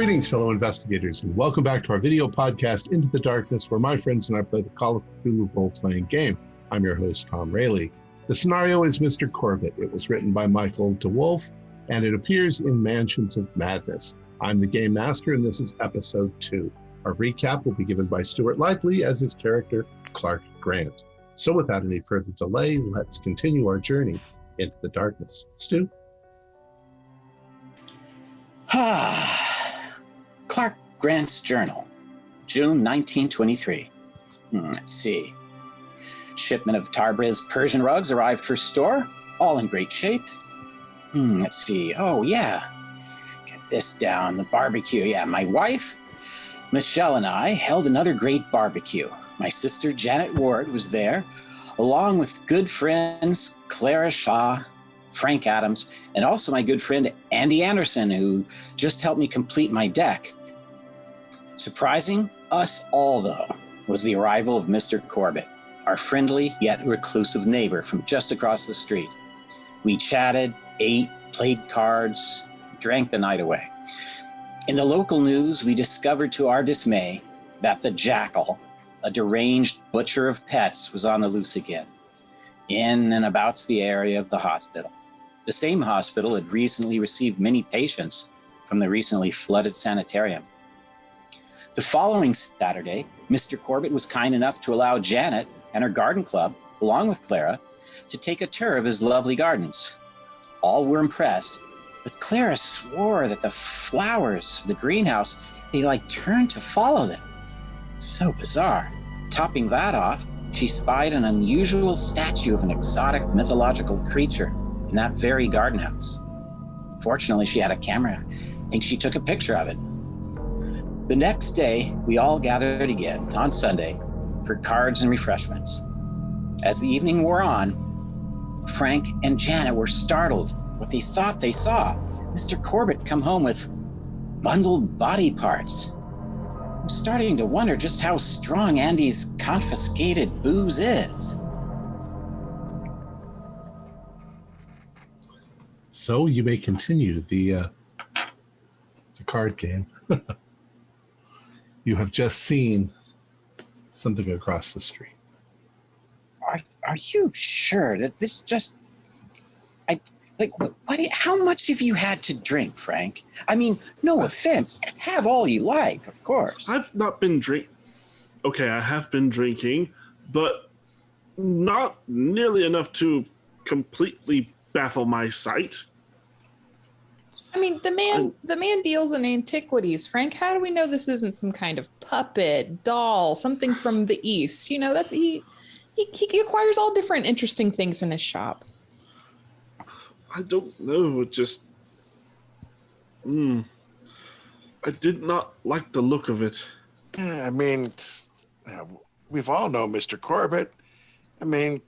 Greetings, fellow investigators, and welcome back to our video podcast, Into the Darkness, where my friends and I play the Call of Cthulhu role-playing game. I'm your host, Tom Rayleigh. The scenario is Mr. Corbitt. It was written by Michael DeWolf, and it appears in Mansions of Madness. I'm the Game Master, and this is Episode 2. Our recap will be given by Stuart Lively as his character, Clark Grant. So without any further delay, let's continue our journey into the darkness. Stu? Clark Grant's Journal, June 1923. Let's see. Shipment of Tarbriz Persian rugs arrived for store, all in great shape. Let's see. Oh, yeah. Get this down. The barbecue. Yeah, my wife, Michelle, and I held another great barbecue. My sister, Janet Ward, was there, along with good friends Clara Shaw, Frank Adams, and also my good friend Andy Anderson, who just helped me complete my deck. Surprising us all, though, was the arrival of Mr. Corbitt, our friendly yet reclusive neighbor from just across the street. We chatted, ate, played cards, drank the night away. In the local news, we discovered to our dismay that the Jackal, a deranged butcher of pets, was on the loose again, in and about the area of the hospital. The same hospital had recently received many patients from the recently flooded sanitarium. The following Saturday, Mr. Corbitt was kind enough to allow Janet and her garden club, along with Clara, to take a tour of his lovely gardens. All were impressed, but Clara swore that the flowers of the greenhouse, they turned to follow them. So bizarre. Topping that off, she spied an unusual statue of an exotic mythological creature in that very garden house. Fortunately, she had a camera. I think she took a picture of it. The next day, we all gathered again on Sunday for cards and refreshments. As the evening wore on, Frank and Janet were startled what they thought they saw. Mr. Corbitt come home with bundled body parts. I'm starting to wonder just how strong Andy's confiscated booze is. So you may continue the card game. You have just seen something across the street. Are you sure that this just... how much have you had to drink, Frank? I mean, no offense. Have all you like, of course. I've not been drinking. Okay, I have been drinking, but not nearly enough to completely baffle my sight. I mean, the man deals in antiquities, Frank. How do we know this isn't some kind of puppet, doll, something from the East? You know, that's he acquires all different interesting things in his shop. I don't know. It just... I did not like the look of it. Yeah, I mean, we've all known Mr. Corbitt. I mean,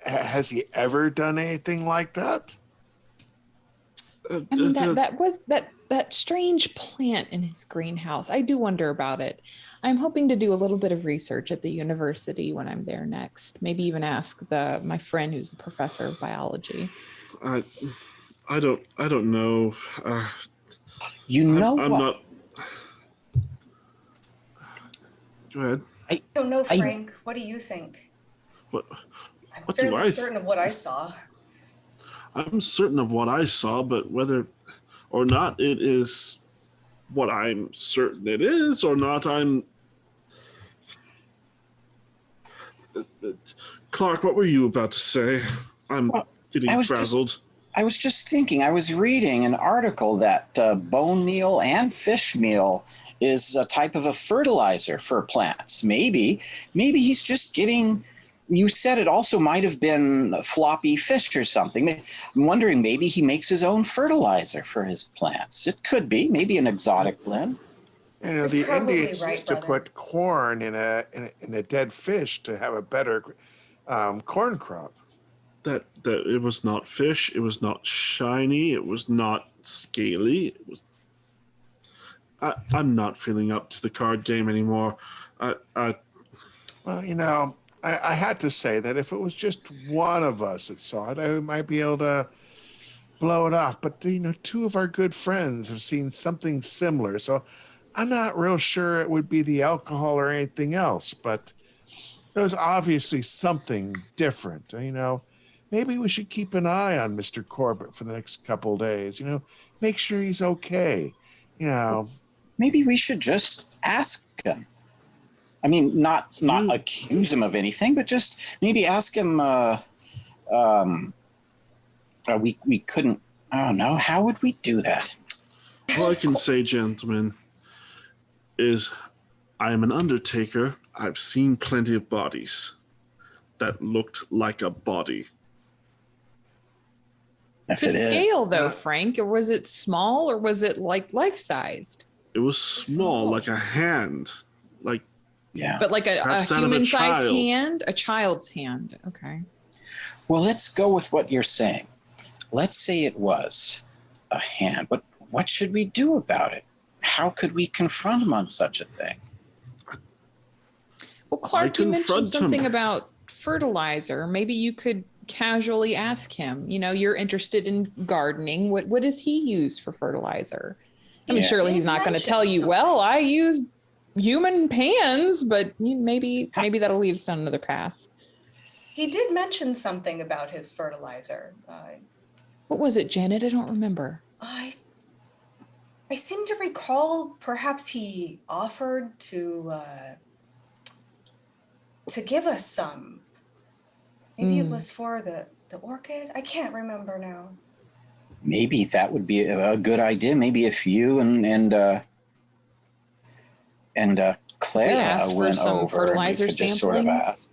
has he ever done anything like that? I mean, that strange plant in his greenhouse. I do wonder about it. I'm hoping to do a little bit of research at the university when I'm there next. Maybe even ask my friend who's the professor of biology. I don't know. You know I'm what? not. Go ahead. I don't know, Frank. What do you think? What I'm do fairly I certain of what I saw. I'm certain of what I saw, but whether or not it is what I'm certain it is or not, Clark, what were you about to say? I'm getting frazzled. I was just thinking, I was reading an article that bone meal and fish meal is a type of a fertilizer for plants. Maybe he's just getting... You said it also might have been floppy fish or something. I'm wondering, maybe he makes his own fertilizer for his plants. It could be, maybe an exotic blend. You know, the Indians used to put corn in a dead fish to have a better corn crop. That it was not fish. It was not shiny. It was not scaly. It was. I'm not feeling up to the card game anymore. Well, you know, I had to say that if it was just one of us that saw it, I might be able to blow it off. But, two of our good friends have seen something similar. So I'm not real sure it would be the alcohol or anything else. But there's obviously something different. Maybe we should keep an eye on Mr. Corbitt for the next couple of days. Make sure he's okay. Maybe we should just ask him. I mean, not accuse him of anything, but just maybe ask him. We couldn't. I don't know. How would we do that? All I can say, gentlemen, is I am an undertaker. I've seen plenty of bodies that looked like a body. To scale, though, Frank, or was it small, or was it like life-sized? It was small, like a hand, but like a human-sized hand, a child's hand. Okay. Well, let's go with what you're saying. Let's say it was a hand, but what should we do about it? How could we confront him on such a thing? Well, Clark, you mentioned something about fertilizer. Maybe you could casually ask him, you're interested in gardening. What does he use for fertilizer? I mean, surely he's not going to tell you, well, I use human pans, but maybe that'll lead us down another path. He did mention something about his fertilizer. What was it, Janet? I don't remember. I seem to recall perhaps he offered to give us some. Maybe it was for the orchid. I can't remember now. Maybe that would be a good idea. Maybe if you and Clara went some over fertilizer and samplings. Sort of ask.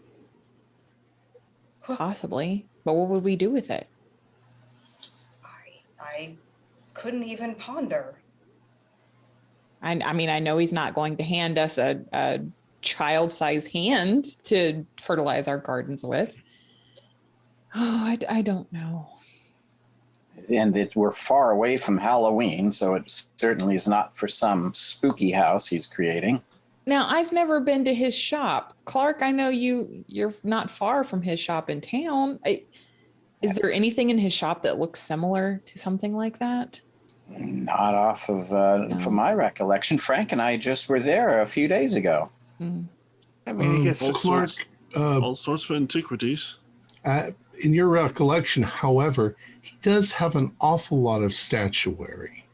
Possibly, but what would we do with it? I couldn't even ponder. I mean, I know he's not going to hand us a child-sized hand to fertilize our gardens with. Oh, I don't know. And we're far away from Halloween, so it certainly is not for some spooky house he's creating. Now, I've never been to his shop. Clark, I know you're not far from his shop in town. Is there anything in his shop that looks similar to something like that? Not off of, from my recollection. Frank and I just were there a few days ago. Mm. I mean, he gets all sorts of antiquities. In your recollection, however, he does have an awful lot of statuary.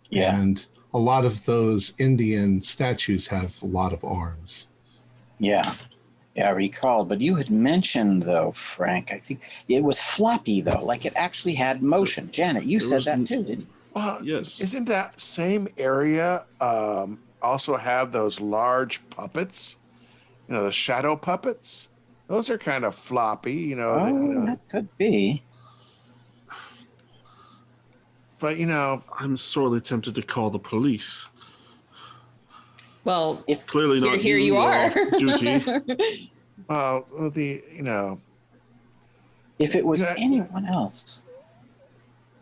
Yeah. And a lot of those Indian statues have a lot of arms. Yeah. Yeah, I recall. But you had mentioned, though, Frank, I think it was floppy, though, like it actually had motion. Janet, you said that too, didn't you? Well, yes. Isn't that same area also have those large puppets? The shadow puppets? Those are kind of floppy, that could be. But, I'm sorely tempted to call the police. Well, clearly not. Here you are. Duty. Well, if it was anyone else,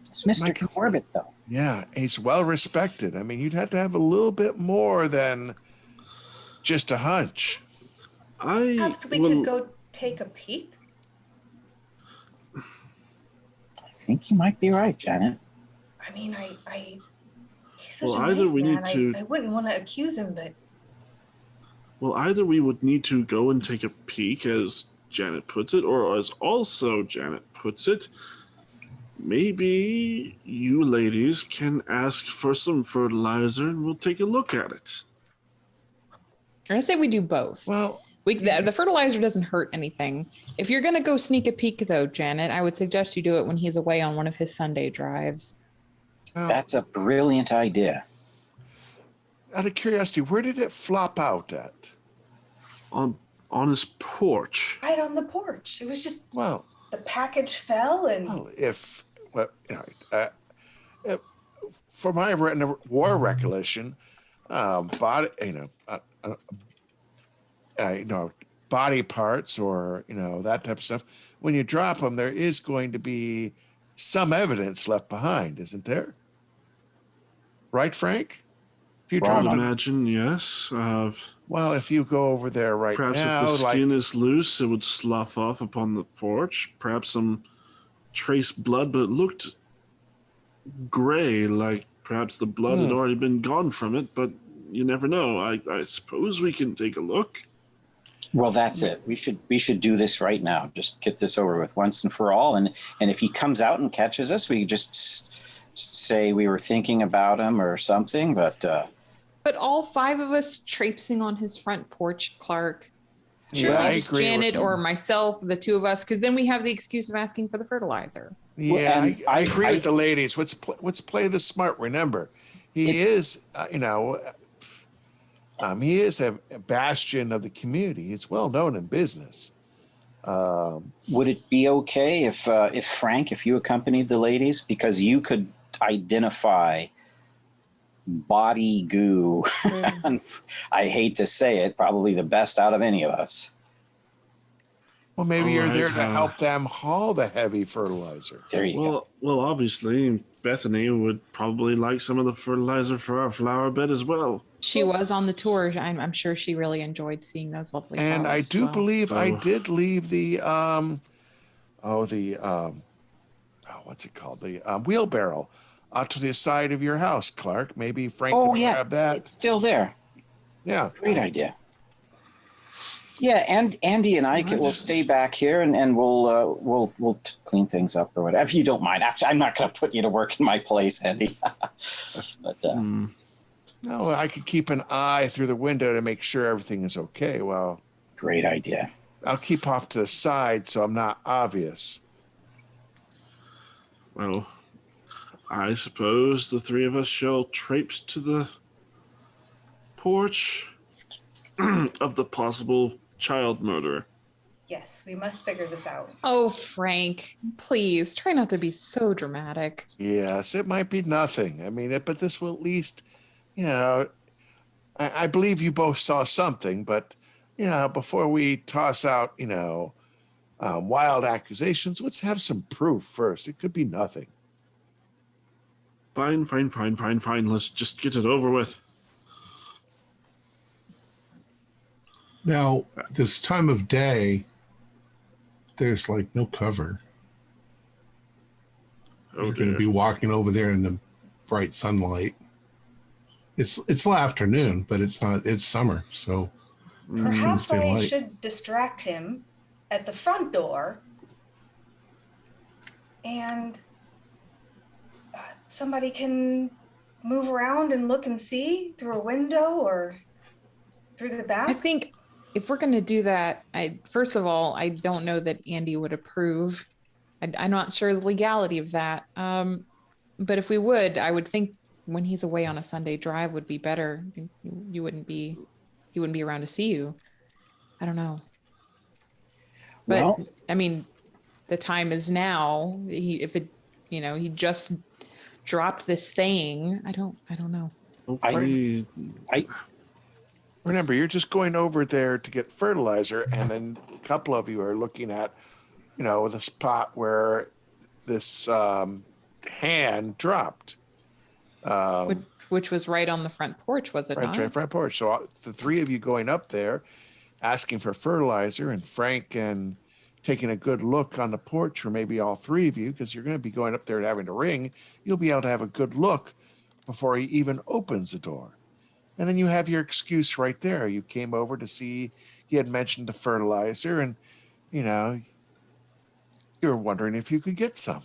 it's Mr. Corbitt, though. Yeah, he's well respected. I mean, you'd have to have a little bit more than just a hunch. Perhaps we could go take a peek. I think you might be right, Janet. I mean, he's such a nice man. I wouldn't want to accuse him, but... Well, either we would need to go and take a peek, as Janet puts it, or as also Janet puts it, maybe you ladies can ask for some fertilizer and we'll take a look at it. I say we do both. Well... The fertilizer doesn't hurt anything. If you're going to go sneak a peek, though, Janet, I would suggest you do it when he's away on one of his Sunday drives. That's a brilliant idea. Out of curiosity, where did it flop out at? On his porch. Right on the porch. It was just the package fell and. Well, for my war recollection, body parts or that type of stuff. When you drop them, there is going to be some evidence left behind, isn't there? Right, Frank? If you drop them, imagine, yes. Well, if you go over there right perhaps now, if the skin is loose, it would slough off upon the porch. Perhaps some trace blood, but it looked gray, like perhaps the blood had already been gone from it, but you never know. I suppose we can take a look. Well, that's it. We should do this right now. Just get this over with once and for all. And if he comes out and catches us, we just say we were thinking about him or something. But all 5 of us traipsing on his front porch, Clark. Surely I just agree Janet or myself, the 2 of us, because then we have the excuse of asking for the fertilizer. Yeah, Well, I agree with the ladies. Let's play this smart. Remember, he is he is a bastion of the community. He's well known in business. Would it be okay if Frank, if you accompanied the ladies, because you could identify body goo? I hate to say it, probably the best out of any of us. Well, maybe you're there to help them haul the heavy fertilizer. There you go. Well, obviously, Bethany would probably like some of the fertilizer for our flower bed as well. She was on the tour. I'm sure she really enjoyed seeing those lovely flowers. And I do believe I did leave the what's it called? The wheelbarrow to the side of your house, Clark. Maybe Frank can grab that. It's still there. Yeah. Great idea. Yeah, and Andy and I will stay back here and we'll clean things up or whatever. If you don't mind. Actually, I'm not going to put you to work in my place, Andy. But no, I could keep an eye through the window to make sure everything is okay. Well, great idea. I'll keep off to the side so I'm not obvious. Well, I suppose the 3 of us shall traipse to the porch of the possible child murderer. Yes, we must figure this out. Oh, Frank, please try not to be so dramatic. Yes, it might be nothing. I mean, but this will at least, I believe you both saw something, but, before we toss out, wild accusations, let's have some proof first. It could be nothing. Fine. Let's just get it over with. Now, this time of day, there's like no cover. You're going to be walking over there in the bright sunlight. It's still afternoon, but it's not. It's summer, so perhaps I should distract him at the front door, and somebody can move around and look and see through a window or through the back. I think if we're going to do that, first of all, I don't know that Andy would approve. I'm not sure the legality of that. But if we would, I would think when he's away on a Sunday drive would be better. He wouldn't be around to see you. I don't know. But well, I mean, the time is now. He just dropped this thing. I don't know. Remember, you're just going over there to get fertilizer, and then a couple of you are looking at, the spot where this hand dropped. Which was right on the front porch, was it not? Right, front porch. So the 3 of you going up there, asking for fertilizer, and Frank and taking a good look on the porch, or maybe all 3 of you, because you're going to be going up there and having to ring, you'll be able to have a good look before he even opens the door. And then you have your excuse right there. You came over to see he had mentioned the fertilizer, and, you were wondering if you could get some.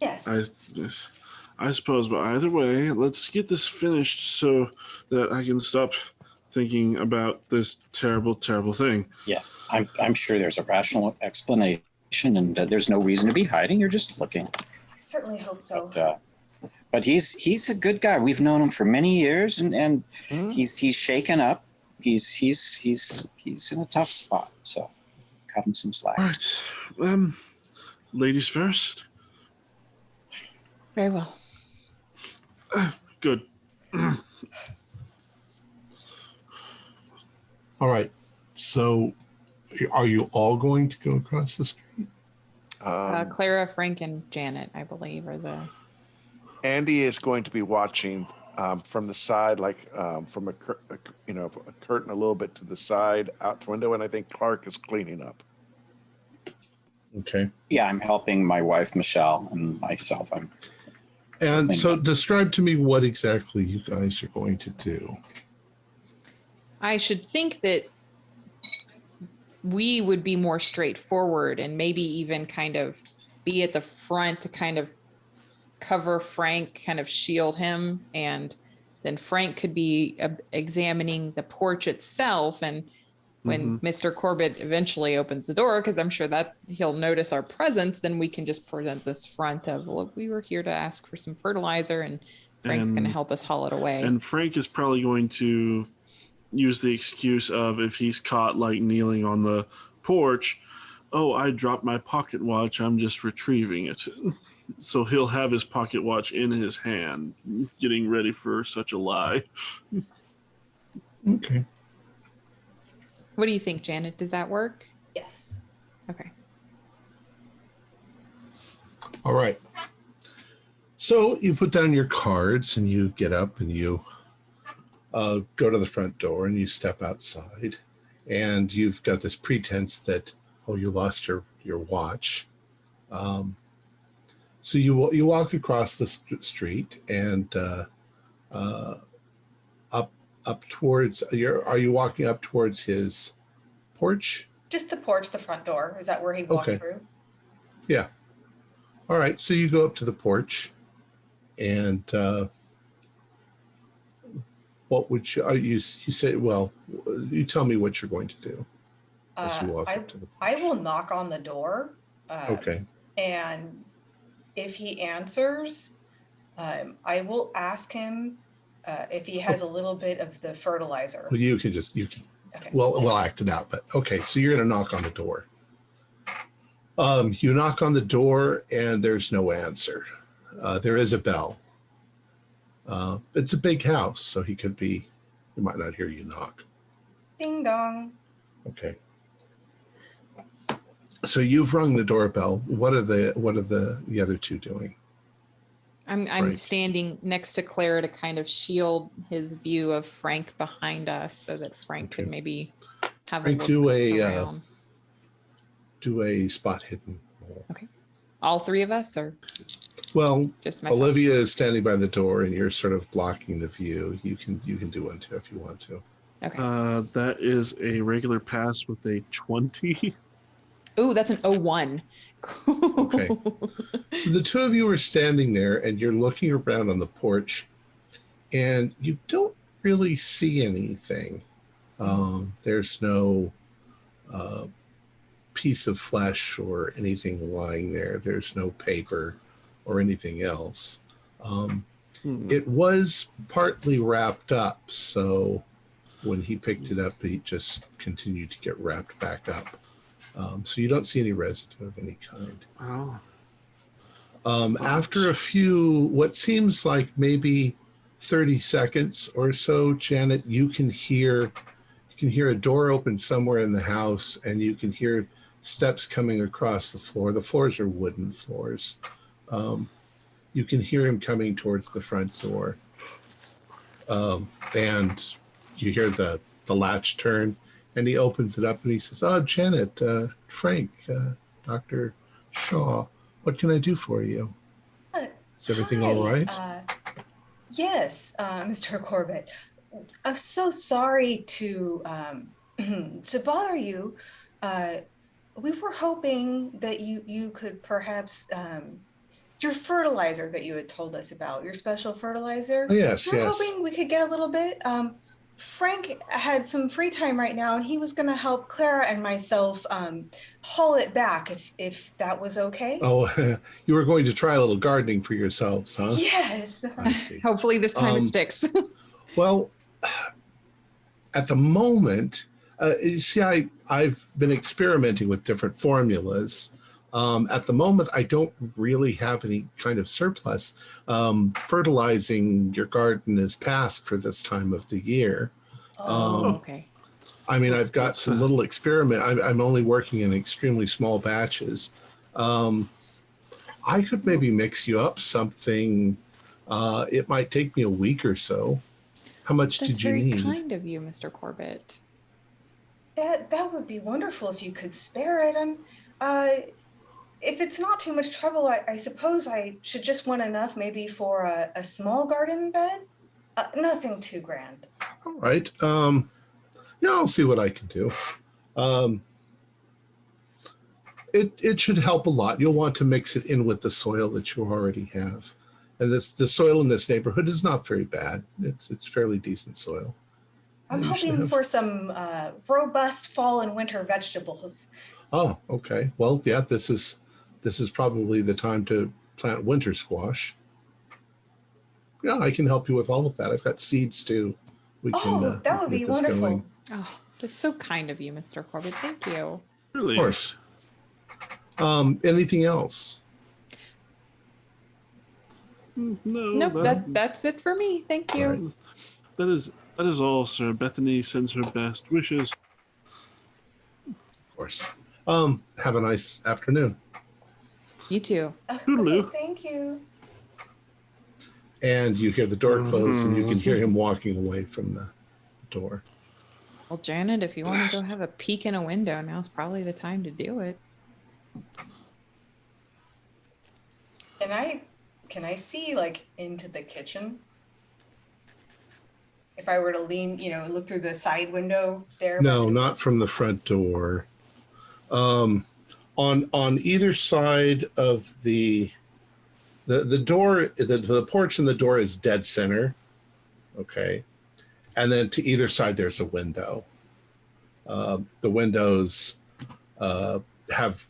Yes. I suppose, but either way, let's get this finished so that I can stop thinking about this terrible, terrible thing. Yeah, I'm sure there's a rational explanation, and there's no reason to be hiding. You're just looking. I certainly hope so. But he's a good guy. We've known him for many years, and he's shaken up. He's in a tough spot. So cut him some slack. All right, ladies first. Very well. Good. All right. So, are you all going to go across the street? Clara, Frank, and Janet, I believe, are the. Andy is going to be watching from the side, like from a curtain a little bit to the side, out the window, and I think Clark is cleaning up. Okay. Yeah, I'm helping my wife Michelle and myself. And so describe to me what exactly you guys are going to do. I should think that we would be more straightforward and maybe even kind of be at the front to kind of cover Frank, kind of shield him. And then Frank could be examining the porch itself. And when Mr. Corbitt eventually opens the door, because I'm sure that he'll notice our presence, then we can just present this front of, look, we were here to ask for some fertilizer, and Frank's going to help us haul it away. And Frank is probably going to use the excuse of, if he's caught like kneeling on the porch, oh, I dropped my pocket watch, I'm just retrieving it. So he'll have his pocket watch in his hand, getting ready for such a lie. Okay. What do you think, Janet? Does that work? Yes. Okay. All right. So you put down your cards and you get up and you go to the front door and you step outside, and you've got this pretense that, oh, you lost your watch. So you walk across the street and up towards are you walking up towards his porch? Just the porch, the front door. Is that where he walked through? Yeah. All right. So you go up to the porch, and what would you say? Well, you tell me what you're going to do as you walk up to the porch. I will knock on the door. Okay. And if he answers, I will ask him if he has a little bit of the fertilizer. Well, you can. Okay. We'll act it out. But okay, so you're going to knock on the door. You knock on the door, and there's no answer. There is a bell. It's a big house, so he might not hear you knock. Ding dong. Okay. So you've rung the doorbell. What are the other two doing? I'm standing next to Clara to kind of shield his view of Frank behind us, so that Frank could maybe have a look around. Do a spot hidden roll. Okay. All three of us, or well, just myself? Olivia is standing by the door, and you're sort of blocking the view. You can do one too if you want to. Okay. That is a regular pass with a 20. Ooh, that's an 01. Okay. So the two of you are standing there, and you're looking around on the porch, and you don't really see anything. There's no piece of flesh or anything lying there. There's no paper or anything else. It was partly wrapped up, so when he picked it up, he just continued to get wrapped back up. So you don't see any residue of any kind. Wow. After a few, what seems like maybe 30 seconds or so, Janet, you can hear a door open somewhere in the house, and you can hear steps coming across the floor. The floors are wooden floors. You can hear him coming towards the front door. And you hear the latch turn, and he opens it up and he says, "Oh, Janet, Frank, Dr. Shaw, what can I do for you? Is everything all right?" Yes, Mr. Corbitt. I'm so sorry to to bother you. We were hoping that you could perhaps your fertilizer that you had told us about, your special fertilizer. Oh, yes, we're hoping we could get a little bit. Frank had some free time right now, and he was going to help Clara and myself haul it back, if that was okay. Oh, you were going to try a little gardening for yourselves, huh? Yes. I see. Hopefully this time it sticks. Well, at the moment, you see, I've been experimenting with different formulas. At the moment, I don't really have any kind of surplus. Fertilizing your garden is past for this time of the year. Okay. I mean, I've got some little experiment. I'm only working in extremely small batches. I could maybe mix you up something. It might take me a week or so. How much did you need? That's very kind of you, Mr. Corbitt. That would be wonderful if you could spare it. if it's not too much trouble, I suppose I should just want enough maybe for a small garden bed. Nothing too grand. All right. Yeah, I'll see what I can do. It should help a lot. You'll want to mix it in with the soil that you already have. And the soil in this neighborhood is not very bad. It's fairly decent soil. I'm hoping for some robust fall and winter vegetables. Oh, okay. Well, yeah, this is probably the time to plant winter squash. Yeah, I can help you with all of that. I've got seeds too. That would be wonderful. Going. Oh, that's so kind of you, Mr. Corbitt. Thank you. Really? Of course. Anything else? No. Nope, that's it for me. Thank you. Right. That is all, sir. Bethany sends her best wishes. Of course. Have a nice afternoon. You too. Toodaloo. Thank you. And you hear the door close, and you can hear him walking away from the door. Well, Janet, if you want to go have a peek in a window, now's probably the time to do it. Can I see like into the kitchen? If I were to lean, look through the side window there. No, not from the front door. On either side of the door, the porch and the door is dead center. Okay. And then to either side, there's a window. The windows have,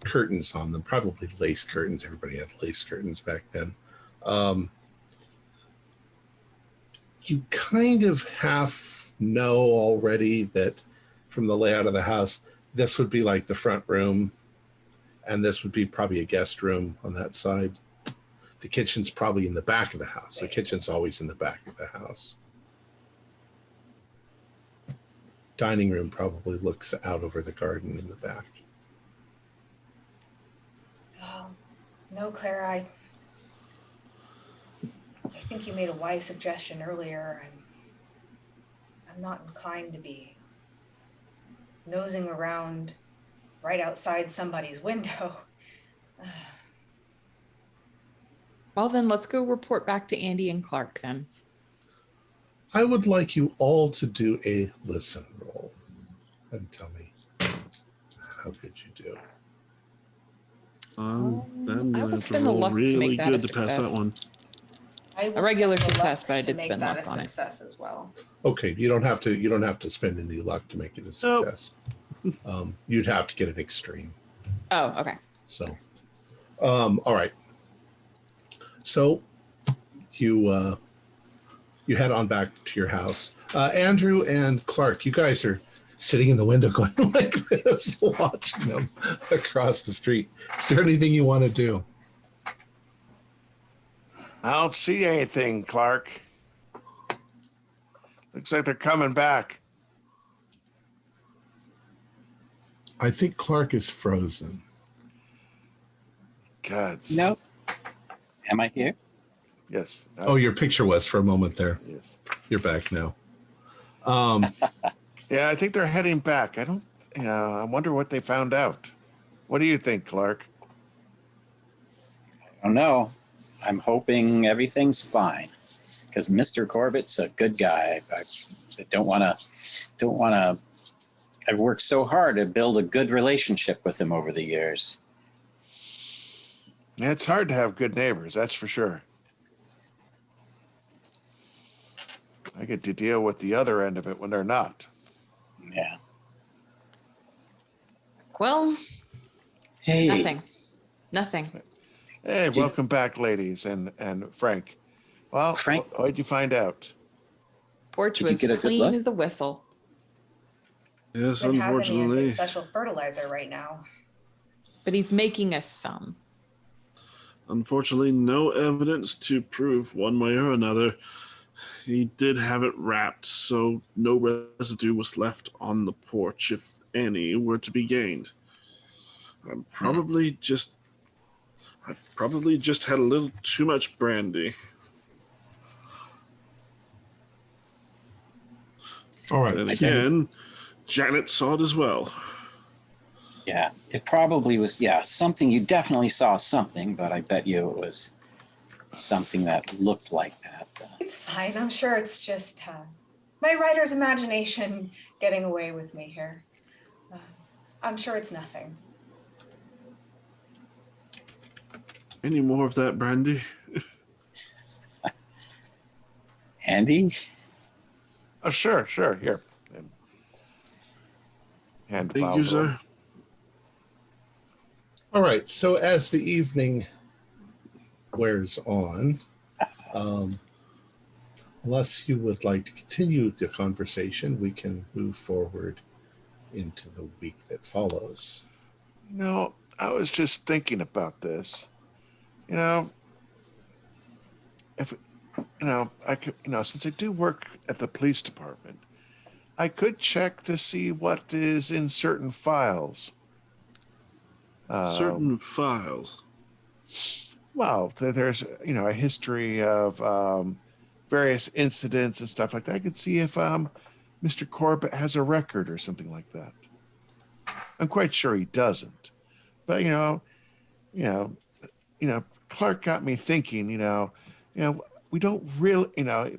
curtains on them, probably lace curtains. Everybody had lace curtains back then. You kind of half know already that from the layout of the house, this would be like the front room, and this would be probably a guest room on that side. The kitchen's probably in the back of the house. The kitchen's always in the back of the house. Dining room probably looks out over the garden in the back. Oh, no, Clara, I think you made a wise suggestion earlier. I'm not inclined to be nosing around right outside somebody's window. Well, then let's go report back to Andy and Clark then. I would like you all to do a listen roll and tell me how good you do. I will spend the luck to make that a success. Pass that one. A regular success, but I did spend luck on it. Success as well. Okay, you don't have to spend any luck to make it a success. Nope. You'd have to get an extreme. Oh, okay. So, all right. So, you head on back to your house. Andrew and Clark, you guys are sitting in the window going like this, watching them across the street. Is there anything you want to do? I don't see anything, Clark. Looks like they're coming back. I think Clark is frozen. God. No. Am I here? Yes. Oh, your picture was for a moment there. Yes. You're back now. Yeah, I think they're heading back. I wonder what they found out. What do you think, Clark? I don't know. I'm hoping everything's fine because Mr. Corbitt's a good guy. I don't want to. I've worked so hard to build a good relationship with him over the years. Yeah, it's hard to have good neighbors, that's for sure. I get to deal with the other end of it when they're not. Yeah. Well, hey. Nothing. Hey, welcome back, ladies and Frank. Well, Frank, what did you find out? Porch was clean as a whistle. Yes, Been unfortunately. having a special fertilizer right now. But he's making us some. Unfortunately, no evidence to prove one way or another. He did have it wrapped, so no residue was left on the porch, if any were to be gained. I probably just had a little too much brandy. All right. And again, Janet saw it as well. Yeah, it probably was, something. You definitely saw something, but I bet you it was something that looked like that. It's fine. I'm sure it's just my writer's imagination getting away with me here. I'm sure it's nothing. Any more of that brandy? Andy? Oh, sure. Here. Hand Thank you, sir. All right. So as the evening wears on, unless you would like to continue the conversation, we can move forward into the week that follows. No, I was just thinking about this. If I could, since I do work at the police department, I could check to see what is in certain files. Certain files. Well, there's a history of various incidents and stuff like that. I could see if Mr. Corbitt has a record or something like that. I'm quite sure he doesn't, but Clark got me thinking. We don't really,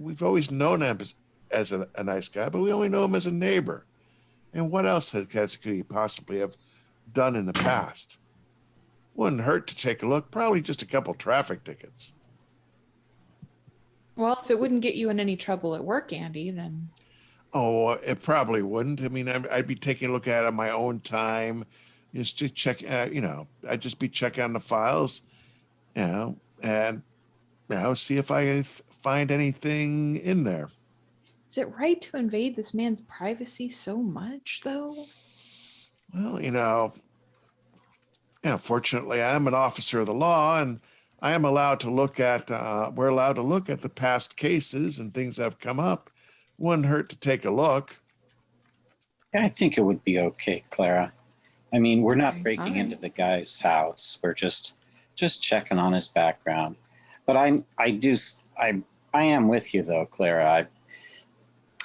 we've always known him as a nice guy, but we only know him as a neighbor. And what else could he possibly have done in the past? Wouldn't hurt to take a look. Probably just a couple traffic tickets. Well, if it wouldn't get you in any trouble at work, Andy, then. Oh, it probably wouldn't. I mean, I'd be taking a look at it on my own time, just to check. I'd just be checking on the files, and see if I can find anything in there. Is it right to invade this man's privacy so much, though? Well, fortunately, I am an officer of the law, and I am allowed to look at. We're allowed to look at the past cases and things that have come up. Wouldn't hurt to take a look. I think it would be okay, Clara. I mean, we're not breaking into the guy's house. We're just checking on his background. But I am with you though, Clara.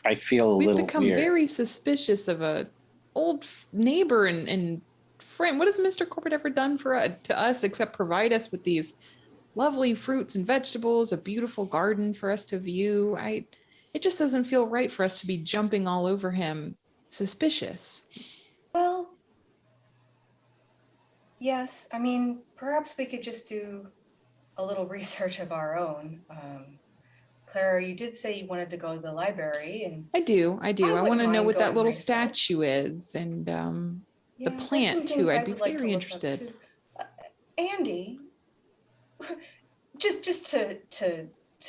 I feel a little weird. We've become very suspicious of a old neighbor and friend. What has Mr. Corbitt ever done to us except provide us with these lovely fruits and vegetables, a beautiful garden for us to view? It just doesn't feel right for us to be jumping all over him, suspicious. Well, yes. I mean, perhaps we could just do a little research of our own. Clara, you did say you wanted to go to the library, and I do. I want to know what that little statue is, and the plant too. I'd be very interested. Andy, just to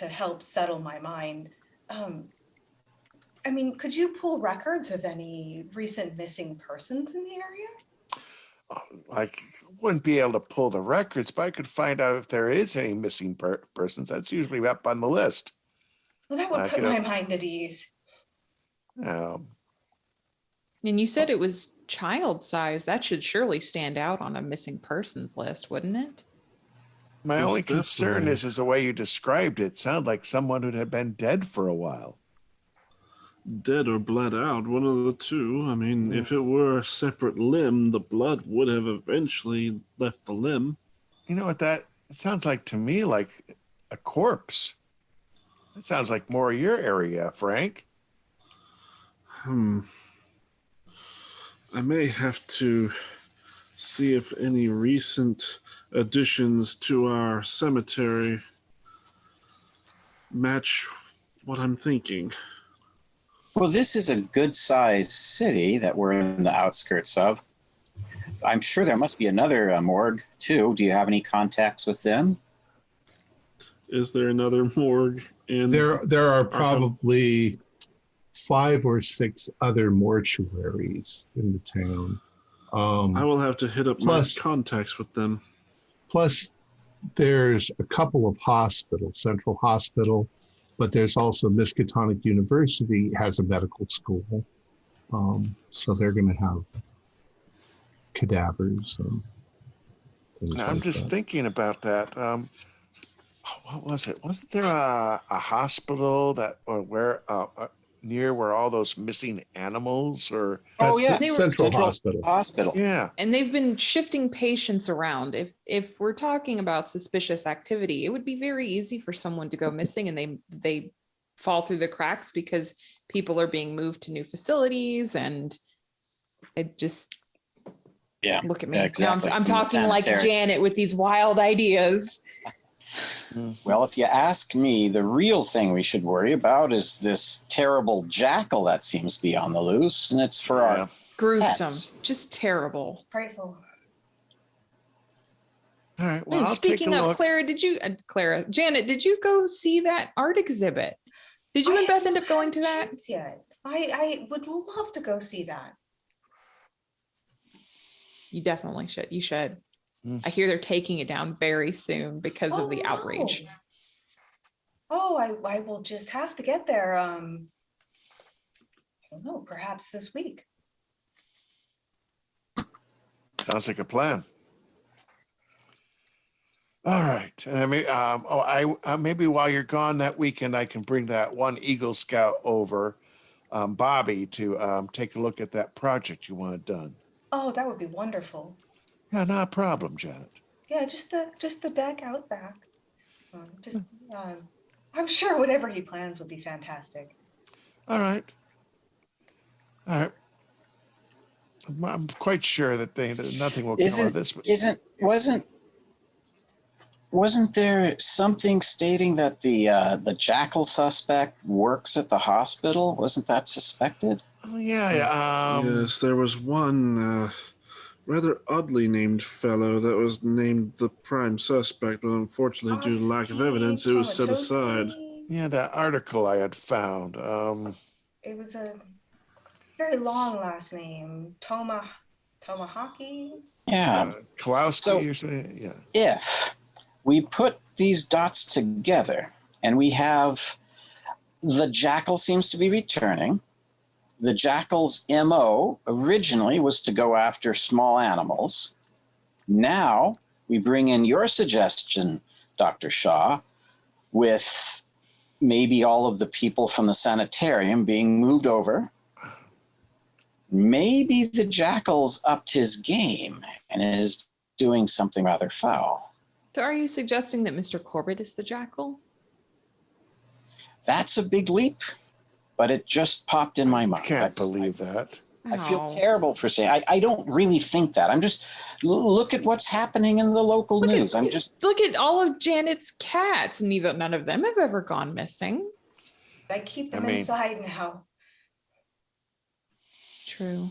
help settle my mind. I mean, could you pull records of any recent missing persons in the area? I wouldn't be able to pull the records, but I could find out if there is any missing persons. That's usually up on the list. Well, that would put my mind at ease. And you said it was child size. That should surely stand out on a missing persons list, wouldn't it? My only concern is the way you described it. Sounded like someone who had been dead for a while. Dead or bled out, one of the two. I mean, if it were a separate limb, the blood would have eventually left the limb. You know what it sounds like to me, like a corpse. It sounds like more your area, Frank. I may have to see if any recent additions to our cemetery match what I'm thinking. Well, this is a good-sized city that we're in the outskirts of. I'm sure there must be another morgue, too. Do you have any contacts with them? Is there another morgue in There are probably 5 or 6 other mortuaries in the town. I will have to hit up my contacts with them. Plus, there's a couple of hospitals, Central Hospital, but there's also Miskatonic University has a medical school. So they're going to have cadavers and things I'm like just that. thinking about that. What was it? Wasn't there a hospital that, or where near where all those missing animals or? Oh, yeah. Central Hospital. Hospital. Yeah. And they've been shifting patients around. If we're talking about suspicious activity, it would be very easy for someone to go missing and they fall through the cracks because people are being moved to new facilities, and it just look at me. Exactly. Now I'm talking like Janet with these wild ideas. Well, if you ask me, the real thing we should worry about is this terrible jackal that seems to be on the loose, and it's for our gruesome, pets. Just terrible. Frightful. All right. Well, I'll speaking take a of look. Janet, did you go see that art exhibit? Did you and Beth end up going to that? Yet. I would love to go see that. You definitely should. You should. I hear they're taking it down very soon because of the outrage. I will just have to get there. I don't know, perhaps this week. Sounds like a plan. All right. I mean, maybe while you're gone that weekend, I can bring that one Eagle Scout over, Bobby, to take a look at that project you want done. Oh, that would be wonderful. Yeah, not a problem, Janet. Yeah, just the deck out back. I'm sure whatever he plans would be fantastic. All right. I'm quite sure that nothing will come of this. Wasn't there something stating that the jackal suspect works at the hospital? Wasn't that suspected? Oh yeah. Yes, there was one rather oddly named fellow that was named the prime suspect, but unfortunately, due to lack of evidence, it was set aside. Yeah, that article I had found. It was a very long last name, Tomahawk. Yeah, Kowalski or something. Yeah. If we put these dots together and we have the jackal seems to be returning. The jackal's MO originally was to go after small animals. Now we bring in your suggestion, Dr. Shaw, with maybe all of the people from the sanitarium being moved over. Maybe the jackal's upped his game and is doing something rather foul. So are you suggesting that Mr. Corbitt is the jackal? That's a big leap, but it just popped in my mind. I can't believe that. I feel terrible for saying. I don't really think that. I'm just look at what's happening in the local news. Look at all of Janet's cats. None of them have ever gone missing. I keep them inside now. True.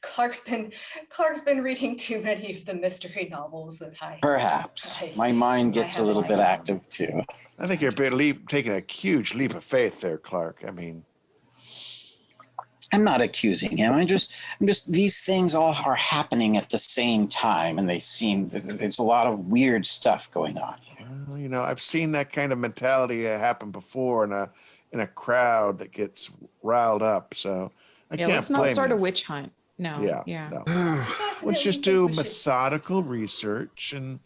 Clark's been reading too many of the mystery novels that Perhaps my mind gets a little bit active too. I think you're taking a huge leap of faith there, Clark. I mean, I'm not accusing him. I'm just these things all are happening at the same time, and there's a lot of weird stuff going on here. Well, I've seen that kind of mentality happen before in a crowd that gets riled up. So I can't let's not start you. a witch hunt. No. Yeah. No. Let's just do methodical research, and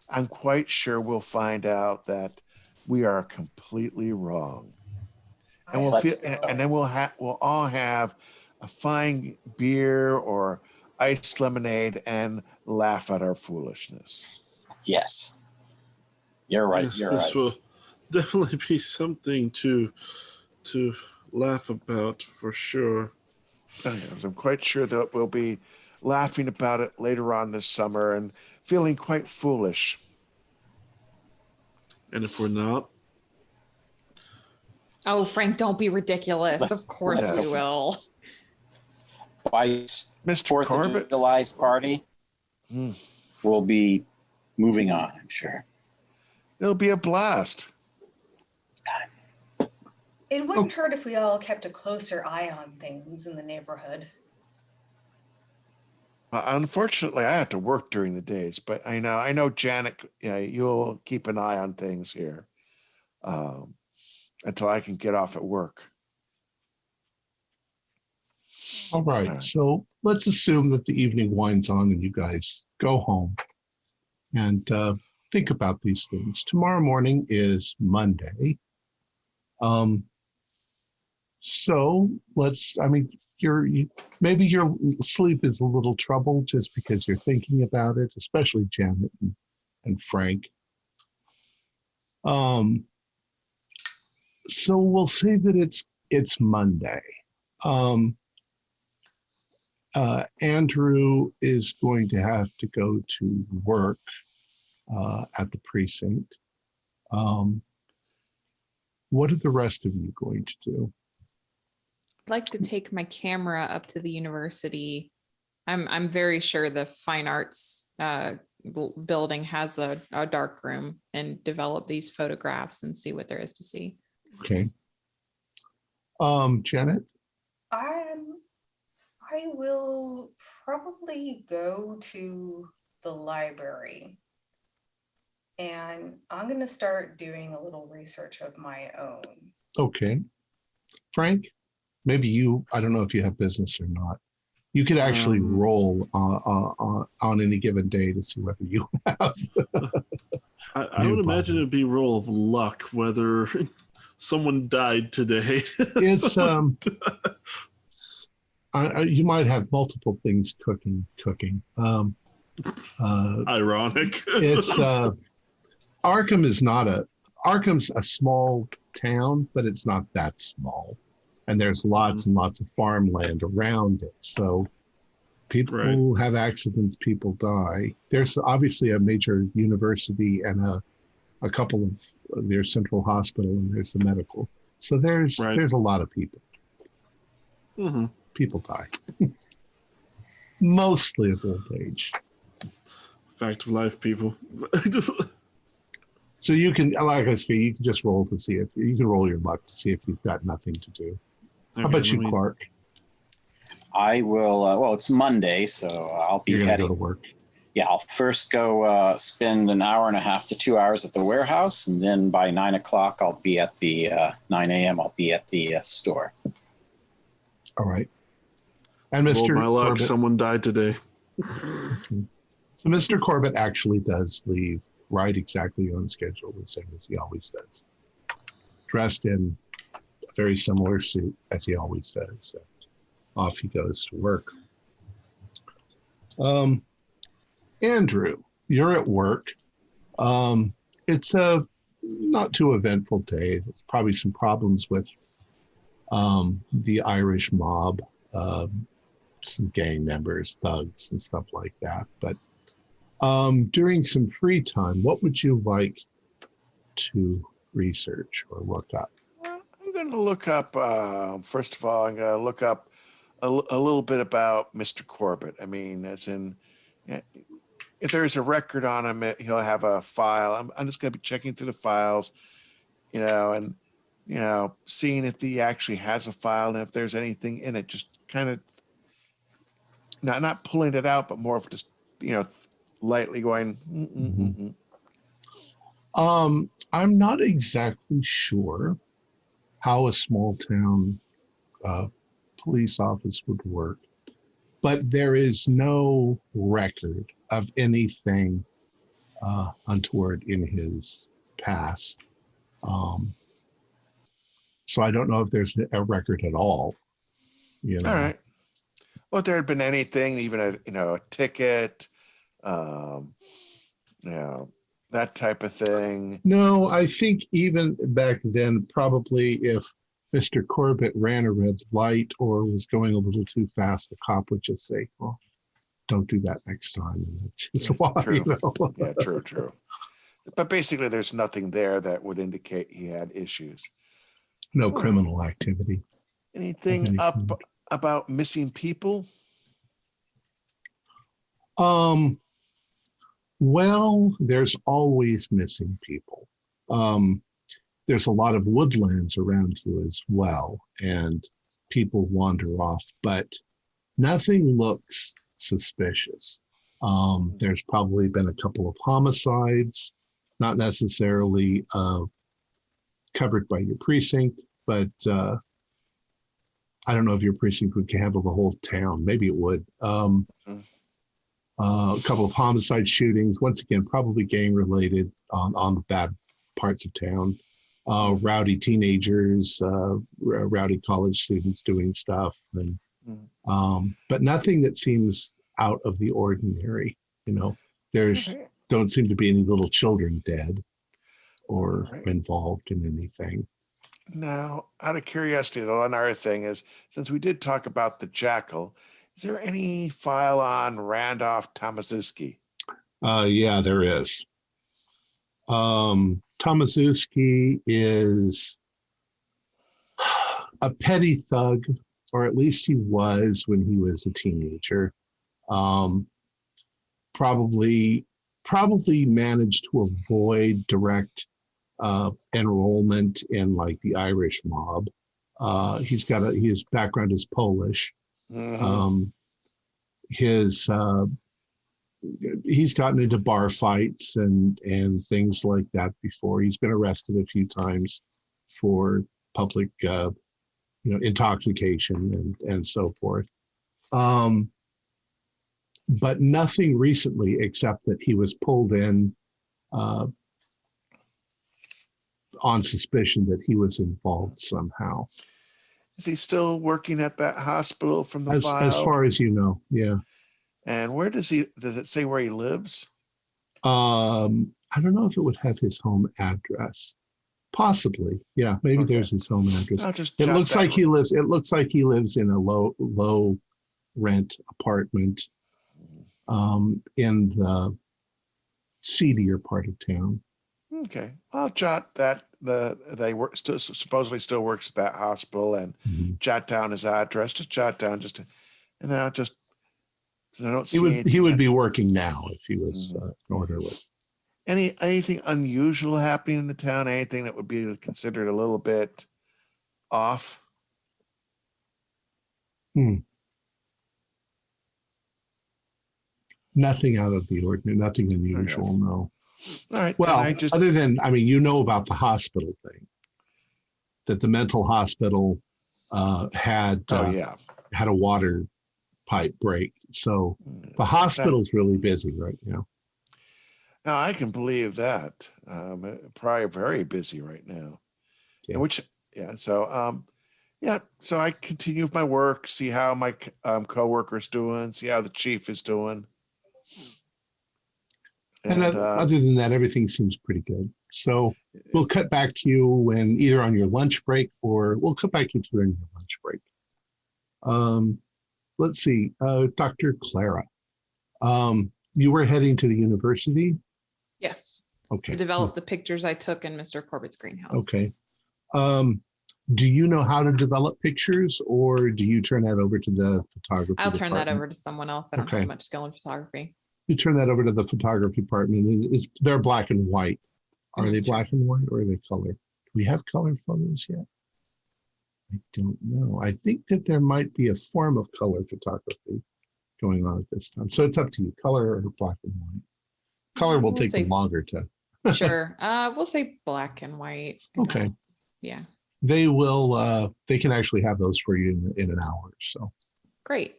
I'm quite sure we'll find out that we are completely wrong. And then we'll all have a fine beer or iced lemonade and laugh at our foolishness. Yes, you're right. Yes, this will definitely be something to laugh about for sure. I'm quite sure that we'll be laughing about it later on this summer and feeling quite foolish. And if we're not? Oh, Frank, don't be ridiculous. Of course we will. Twice, Mr. 4th of July's party will be moving on, I'm sure. It'll be a blast. It wouldn't hurt if we all kept a closer eye on things in the neighborhood. Unfortunately, I have to work during the days, but I know Janet, you'll keep an eye on things here until I can get off at work. All right. So let's assume that the evening winds on and you guys go home and think about these things. Tomorrow morning is Monday. So maybe your sleep is a little troubled just because you're thinking about it, especially Janet and Frank. So we'll say that it's Monday. Andrew is going to have to go to work at the precinct. What are the rest of you going to do? I'd like to take my camera up to the university. I'm very sure the fine arts building has a dark room, and develop these photographs and see what there is to see. Okay. Janet? I will probably go to the library, and I'm going to start doing a little research of my own. Okay. Frank, maybe I don't know if you have business or not. You could actually roll on any given day to see whether you have. I would imagine it'd be a roll of luck whether someone died today. It's you might have multiple things cooking. Ironic. It's Arkham's a small town, but it's not that small, and there's lots and lots of farmland around it. So people have accidents, people die. There's obviously a major university and a couple of there's Central Hospital and there's the medical. So there's a lot of people. Mm-hmm. People die, mostly of old age. Fact of life, people. So you can, like I say, you can just roll to see if you can roll your luck to see if you've got nothing to do. Okay, how about you, Clark? I will. Well, it's Monday, so I'll be You're heading gonna go to work. Yeah, I'll first go spend an hour and a half to 2 hours at the warehouse, and then by 9 o'clock, I'll be at the 9 a.m. I'll be at the store. All right. And Mr. Rolled my luck, Corbitt, someone died today. so Mr. Corbitt actually does leave right exactly on schedule, the same as he always does. Dressed in a very similar suit as he always does. And off he goes to work. Andrew, you're at work. It's a not too eventful day. There's probably some problems with the Irish mob, some gang members, thugs, and stuff like that. But during some free time, what would you like to research or look up? Well, I'm going to look up, first of all, I'm going to look up a little bit about Mr. Corbitt. I mean, as in, if there's a record on him, he'll have a file. I'm just going to be checking through the files, and, seeing if he actually has a file and if there's anything in it, just kind of not pulling it out, but more of just, lightly going. I'm not exactly sure how a small town police office would work, but there is no record of anything untoward in his past. So I don't know if there's a record at all. All right. Well, if there had been anything, even a ticket, that type of thing. No, I think even back then, probably if Mr. Corbitt ran a red light or was going a little too fast, the cop would just say, "Well, don't do that next time." And that's just why. True. Yeah, true. But basically, there's nothing there that would indicate he had issues. No criminal activity. Anything up about missing people? Well, there's always missing people. There's a lot of woodlands around you as well, and people wander off, but nothing looks suspicious. There's probably been a couple of homicides, not necessarily covered by your precinct, but I don't know if your precinct would handle the whole town. Maybe it would. A couple of homicide shootings, once again, probably gang related on the bad parts of town. rowdy teenagers, rowdy college students doing stuff, and but nothing that seems out of the ordinary. There's don't seem to be any little children dead or involved in anything. Now, out of curiosity, though, another thing is, since we did talk about the jackal, is there any file on Randolph Tomaszewski? Yeah, there is. Tomaszewski is a petty thug, or at least he was when he was a teenager. Probably managed to avoid direct enrollment in like the Irish mob. His background is Polish. He's gotten into bar fights and things like that before. He's been arrested a few times for public intoxication and so forth. But nothing recently, except that he was pulled in on suspicion that he was involved somehow. Is he still working at that hospital from the file? As far as you know, yeah. And where does it say where he lives? I don't know if it would have his home address. Possibly. Yeah, maybe there's his home address. It looks like he lives in a low rent apartment in the seedier part of town. Okay, I'll jot that supposedly still works at that hospital, and jot down his address. Just jot down so I don't see he would be working now if he was orderly. Anything unusual happening in the town? Anything that would be considered a little bit off? Nothing out of the ordinary. Nothing unusual. Okay. No. All right. Well, other than, about the hospital thing, that the mental hospital had a water pipe break. So the hospital's really busy right now. Now I can believe that. Probably very busy right now. Yeah. So I continue with my work, see how my coworker's doing, see how the chief is doing. And other than that, everything seems pretty good. So we'll cut back to you when either on your lunch break, or we'll cut back to you during your lunch break. Let's see, Dr. Clara, you were heading to the university? Yes. Okay. To develop the pictures I took in Mr. Corbitt's greenhouse. Okay. Do you know how to develop pictures, or do you turn that over to the photography I'll turn department? that over to someone else. I don't have much skill in photography. You turn that over to the photography department. They're black and white. Are they black and white, or are they color? Do we have color photos yet? I don't know. I think that there might be a form of color photography going on at this time. So it's up to you, color or black and white. Color will take them longer to. Sure. We'll say black and white. Okay. Yeah. They will. They can actually have those for you in an hour. So. Great.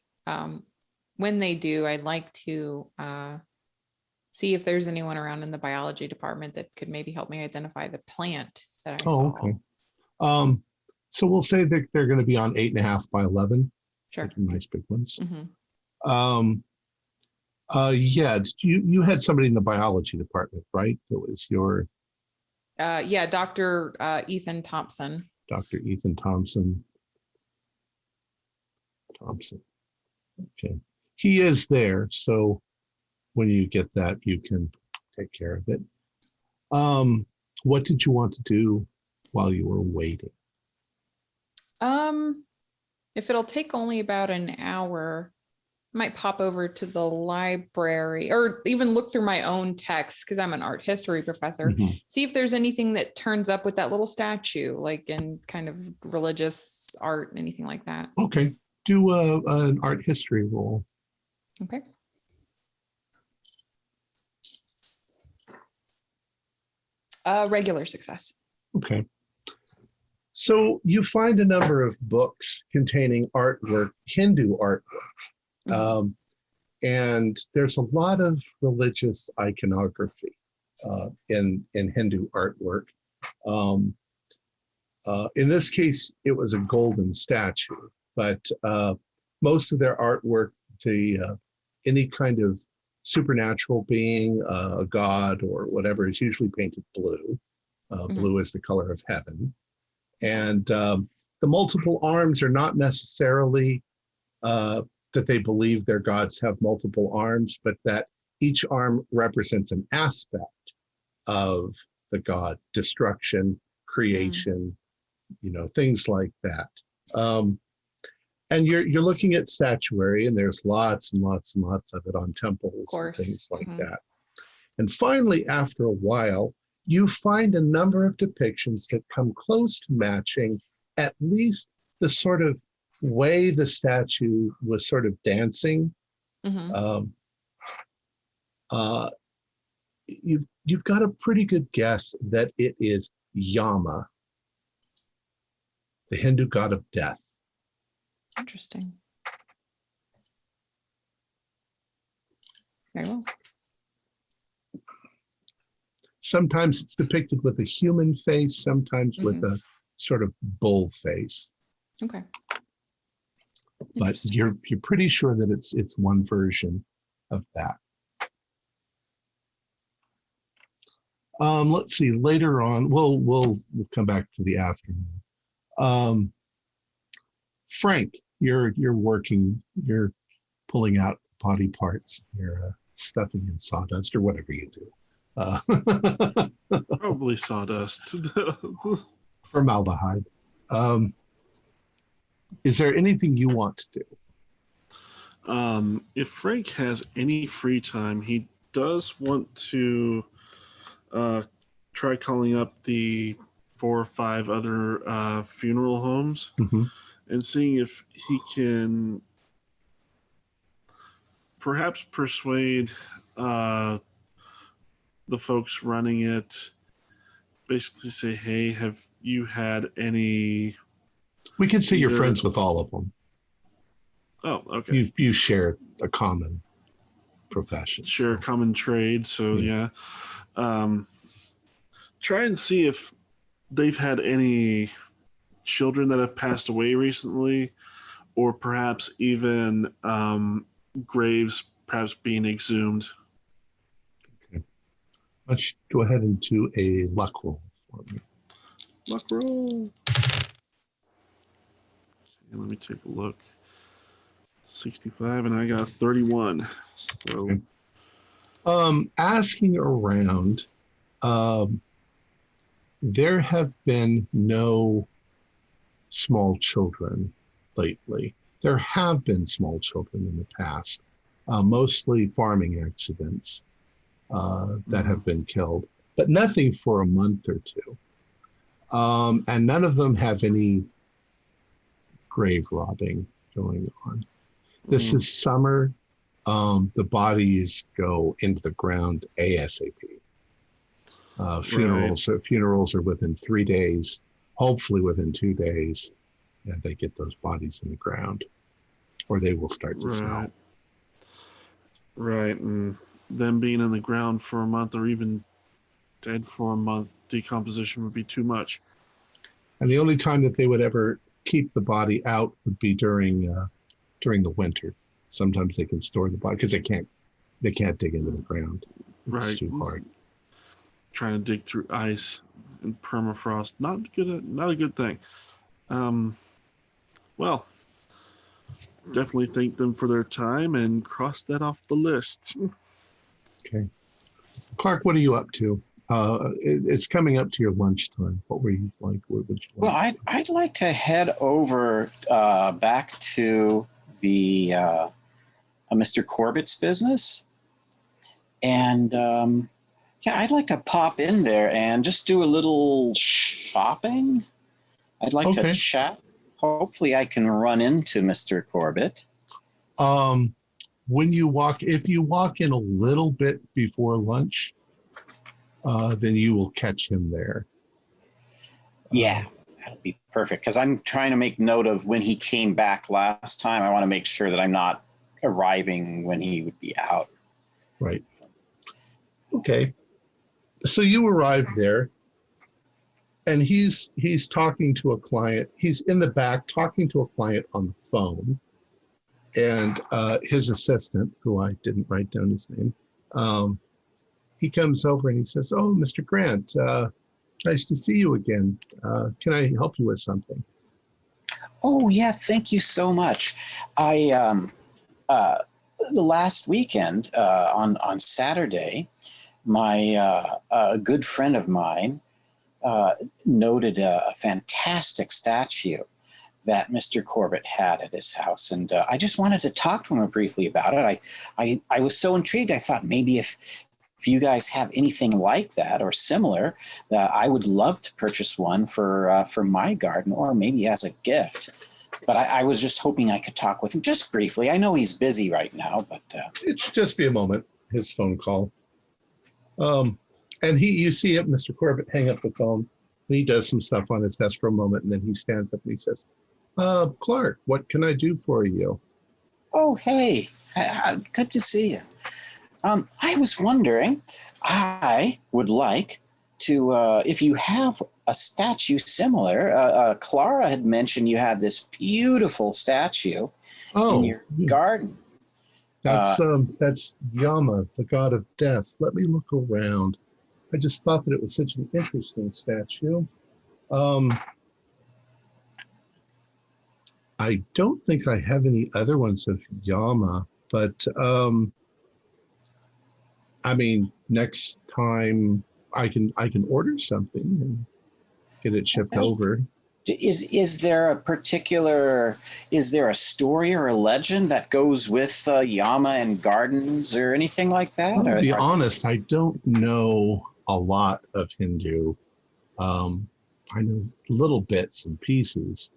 When they do, I'd like to see if there's anyone around in the biology department that could maybe help me identify the plant that I saw. Okay. So we'll say that they're going to be on 8.5 by 11. Sure. Nice big ones. Mm-hmm. Yeah. You had somebody in the biology department, right? That was your. Dr. Ethan Thompson. Dr. Ethan Thompson. Okay. He is there, so when you get that, you can take care of it. What did you want to do while you were waiting? If it'll take only about an hour, I might pop over to the library or even look through my own text, because I'm an art history professor. See if there's anything that turns up with that little statue, like in kind of religious art, anything like that. Okay. Do an art history roll. Okay. Regular success. Okay. So you find a number of books containing artwork, Hindu artwork. And there's a lot of religious iconography in Hindu artwork. In this case, it was a golden statue, but most of their artwork, any kind of supernatural being, a god or whatever, is usually painted blue. Blue is the color of heaven. And the multiple arms are not necessarily that they believe their gods have multiple arms, but that each arm represents an aspect of the god: destruction, creation, things like that. And you're looking at statuary, and there's lots and lots and lots of it on temples and things like that. And finally, after a while, you find a number of depictions that come close to matching at least the sort of way the statue was sort of dancing. You've got a pretty good guess that it is Yama, the Hindu god of death. Interesting. Very well. Sometimes it's depicted with a human face, sometimes with a sort of bull face. Okay. But you're pretty sure that it's one version of that. Let's see. Later on, we'll come back to the afternoon. Frank, you're working. You're pulling out body parts. You're stuffing in sawdust or whatever you do. Probably sawdust. Formaldehyde. Is there anything you want to do? If Frank has any free time, he does want to try calling up the 4 or 5 other funeral homes and seeing if he can perhaps persuade the folks running it, basically say, hey, have you had any... We can say you're friends with all of them. Oh, okay. You share a common profession. Share a common trade, so yeah. Try and see if they've had any children that have passed away recently, or perhaps even graves perhaps being exhumed. Okay. Let's go ahead and do a luck roll for me. Luck roll. Let me take a look. 65, and I got 31. So, asking around, there have been no small children lately. There have been small children in the past, mostly farming accidents that have been killed, but nothing for a month or two. And none of them have any grave robbing going on. This is summer. The bodies go into the ground ASAP. Funerals are within 3 days, hopefully within 2 days, and they get those bodies in the ground, or they will start to smell. Right, and them being in the ground for a month or even dead for a month, decomposition would be too much. And the only time that they would ever keep the body out would be during the winter. Sometimes they can store the body because they can't dig into the ground. It's too hard. Trying to dig through ice and permafrost, not a good thing. Well, definitely thank them for their time and cross that off the list. Okay, Clark, what are you up to? It's coming up to your lunchtime. What were you like? What would you like? Well, I'd like to head over back to the Mr. Corbitt's business, and I'd like to pop in there and just do a little shopping. I'd like to chat. Hopefully, I can run into Mr. Corbitt. If you walk in a little bit before lunch, then you will catch him there. Yeah, that'll be perfect. Because I'm trying to make note of when he came back last time. I want to make sure that I'm not arriving when he would be out. Right. Okay. So you arrive there, and he's talking to a client. He's in the back talking to a client on the phone, and his assistant, who I didn't write down his name, he comes over and he says, "Oh, Mr. Grant, nice to see you again. Can I help you with something?" Oh, yeah, thank you so much. The last weekend, on Saturday, a good friend of mine noted a fantastic statue that Mr. Corbitt had at his house. And I just wanted to talk to him briefly about it. I was so intrigued. I thought maybe if you guys have anything like that or similar, I would love to purchase one for my garden, or maybe as a gift. But I was just hoping I could talk with him just briefly. I know he's busy right now, but it should just be a moment. His phone call, and you see it, Mr. Corbitt hang up the phone. And he does some stuff on his desk for a moment, and then he stands up and he says, "Clark, what can I do for you?" Oh, hey, good to see you. I was wondering, I would like to, if you have a statue similar. Clara had mentioned you had this beautiful statue in your garden. That's Yama, the god of death. Let me look around. I just thought that it was such an interesting statue. I don't think I have any other ones of Yama, but I mean, next time I can order something and get it shipped over. Is there a story or a legend that goes with Yama and gardens or anything like that? To be honest, I don't know a lot of Hindu. I know little bits and pieces.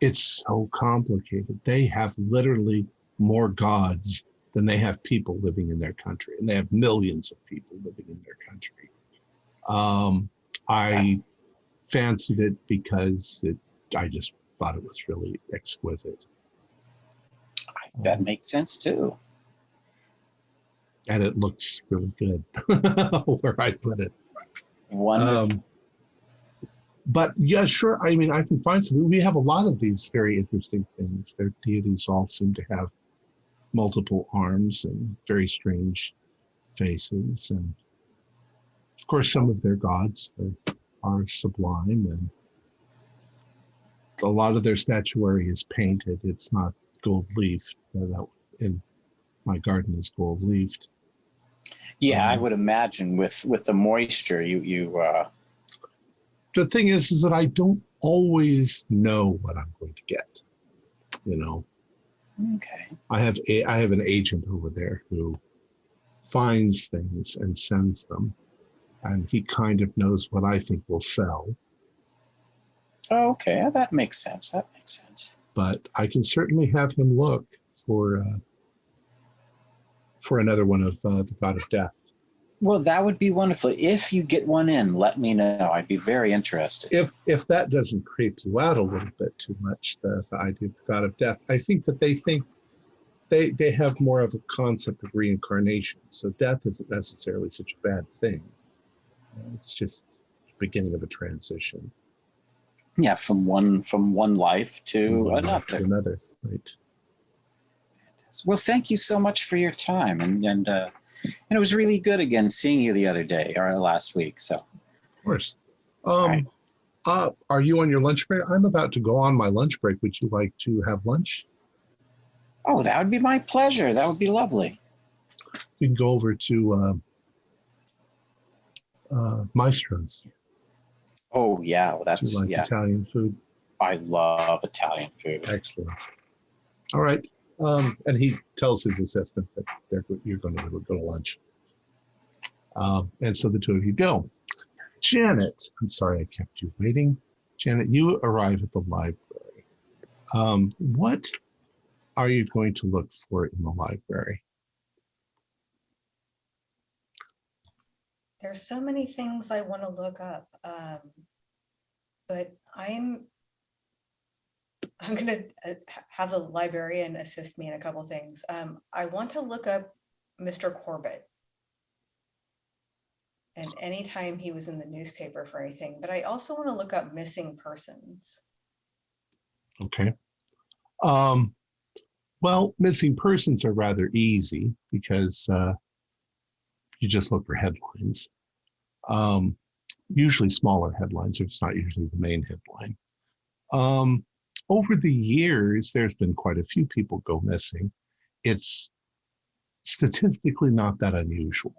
It's so complicated. They have literally more gods than they have people living in their country, and they have millions of people living in their country. I fancied it because I just thought it was really exquisite. That makes sense too. And it looks really good where I put it. Wonderful. But yeah, sure. I mean, I can find some. We have a lot of these very interesting things. Their deities all seem to have multiple arms and very strange faces. And of course, some of their gods are sublime, and a lot of their statuary is painted. It's not gold leafed. That in my garden is gold leafed. Yeah, I would imagine with the moisture, you. The thing is that I don't always know what I'm going to get. You know. Okay. I have an agent over there who finds things and sends them, and he kind of knows what I think will sell. Oh, okay, that makes sense. But I can certainly have him look for another one of the God of Death. Well, that would be wonderful. If you get one in, let me know. I'd be very interested. If that doesn't creep you out a little bit too much, the idea of the God of Death, I think that they think they have more of a concept of reincarnation. So death isn't necessarily such a bad thing. It's just the beginning of a transition. Yeah, from one life to another. Right. Well, thank you so much for your time, and it was really good again seeing you the other day or last week. So, of course. Right. Are you on your lunch break? I'm about to go on my lunch break. Would you like to have lunch? Oh, that would be my pleasure. That would be lovely. We can go over to Maestro's. Oh yeah, well, that's do you like Italian food? I love Italian food. Excellent. All right. And he tells his assistant that you're going to go to lunch. And so the two of you go. Janet, I'm sorry I kept you waiting. Janet, you arrive at the library. What are you going to look for in the library? There's so many things I want to look up, but I'm going to have the librarian assist me in a couple things. I want to look up Mr. Corbitt and anytime he was in the newspaper for anything, but I also want to look up missing persons. Okay. Well, missing persons are rather easy because you just look for headlines. Usually smaller headlines. It's not usually the main headline. Over the years, there's been quite a few people go missing. It's statistically not that unusual.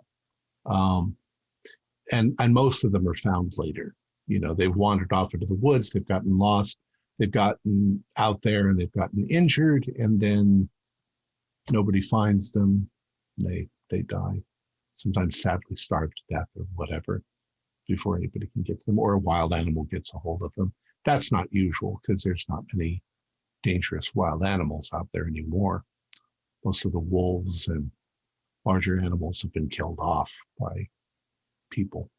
And most of them are found later. You know, they've wandered off into the woods, they've gotten lost, they've gotten out there and they've gotten injured, and then nobody finds them. They die, sometimes sadly starved to death or whatever, before anybody can get to them, or a wild animal gets a hold of them. That's not usual because there's not many dangerous wild animals out there anymore. Most of the wolves and larger animals have been killed off by people.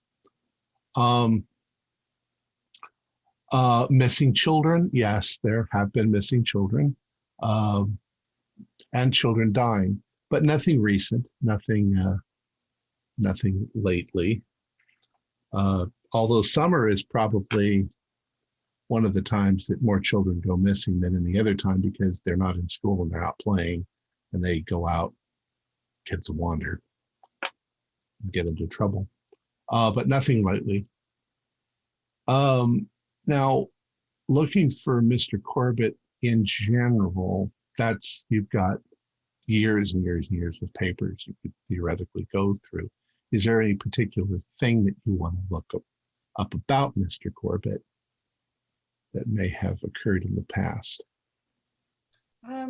Missing children, yes, there have been missing children, and children dying, but nothing recent, nothing lately. Although summer is probably one of the times that more children go missing than any other time because they're not in school and they're out playing, and they go out, kids wander, get into trouble. But nothing lately. Now, looking for Mr. Corbitt in general, you've got years and years and years of papers you could theoretically go through. Is there any particular thing that you want to look up about Mr. Corbitt that may have occurred in the past? I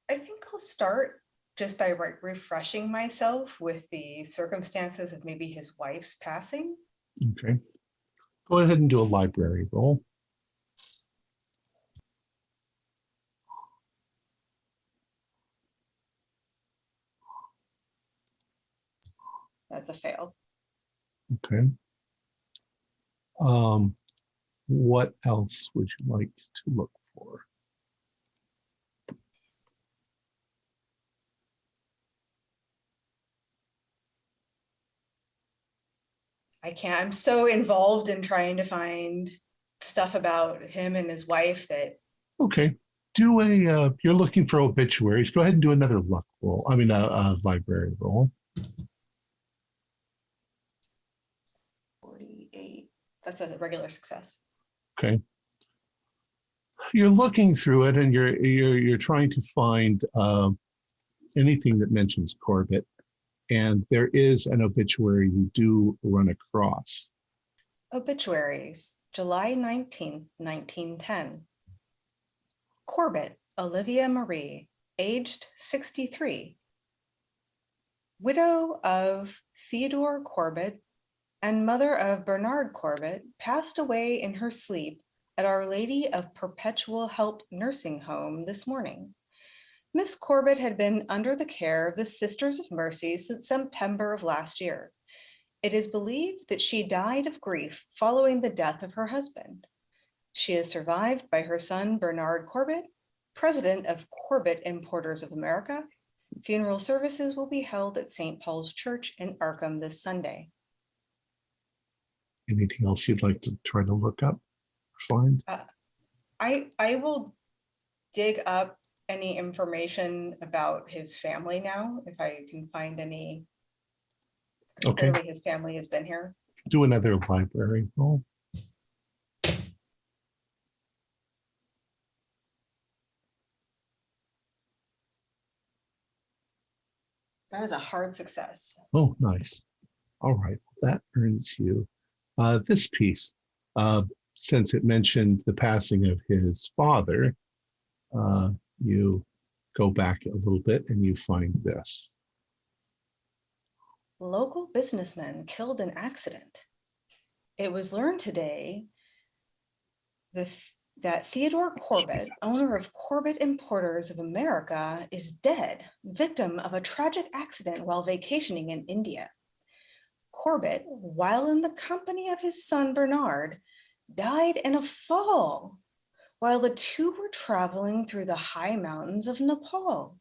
think I'll start just by refreshing myself with the circumstances of maybe his wife's passing. Okay. Go ahead and do a library roll. That's a fail. Okay. What else would you like to look for? I can't. I'm so involved in trying to find stuff about him and his wife that. Okay. Do you're looking for obituaries. Go ahead and do another luck roll. I mean, a library roll. 48. That's a regular success. Okay. You're looking through it and you're trying to find anything that mentions Corbitt. And there is an obituary you do run across. Obituaries, July 19th, 1910. Corbitt, Olivia Marie, aged 63. Widow of Theodore Corbitt and mother of Bernard Corbitt, passed away in her sleep at Our Lady of Perpetual Help Nursing Home this morning. Miss Corbitt had been under the care of the Sisters of Mercy since September of last year. It is believed that she died of grief following the death of her husband. She is survived by her son, Bernard Corbitt, president of Corbitt Importers of America. Funeral services will be held at St. Paul's Church in Arkham this Sunday. Anything else you'd like to try to look up or find? I will dig up any information about his family now, if I can find any. Okay. Clearly his family has been here. Do another library roll. That is a hard success. Oh, nice. All right. That earns you this piece. Since it mentioned the passing of his father, you go back a little bit and you find this. Local businessman killed in accident. It was learned today that Theodore Corbitt, owner of Corbitt Importers of America, is dead, victim of a tragic accident while vacationing in India. Corbitt, while in the company of his son Bernard, died in a fall while the two were traveling through the high mountains of Nepal.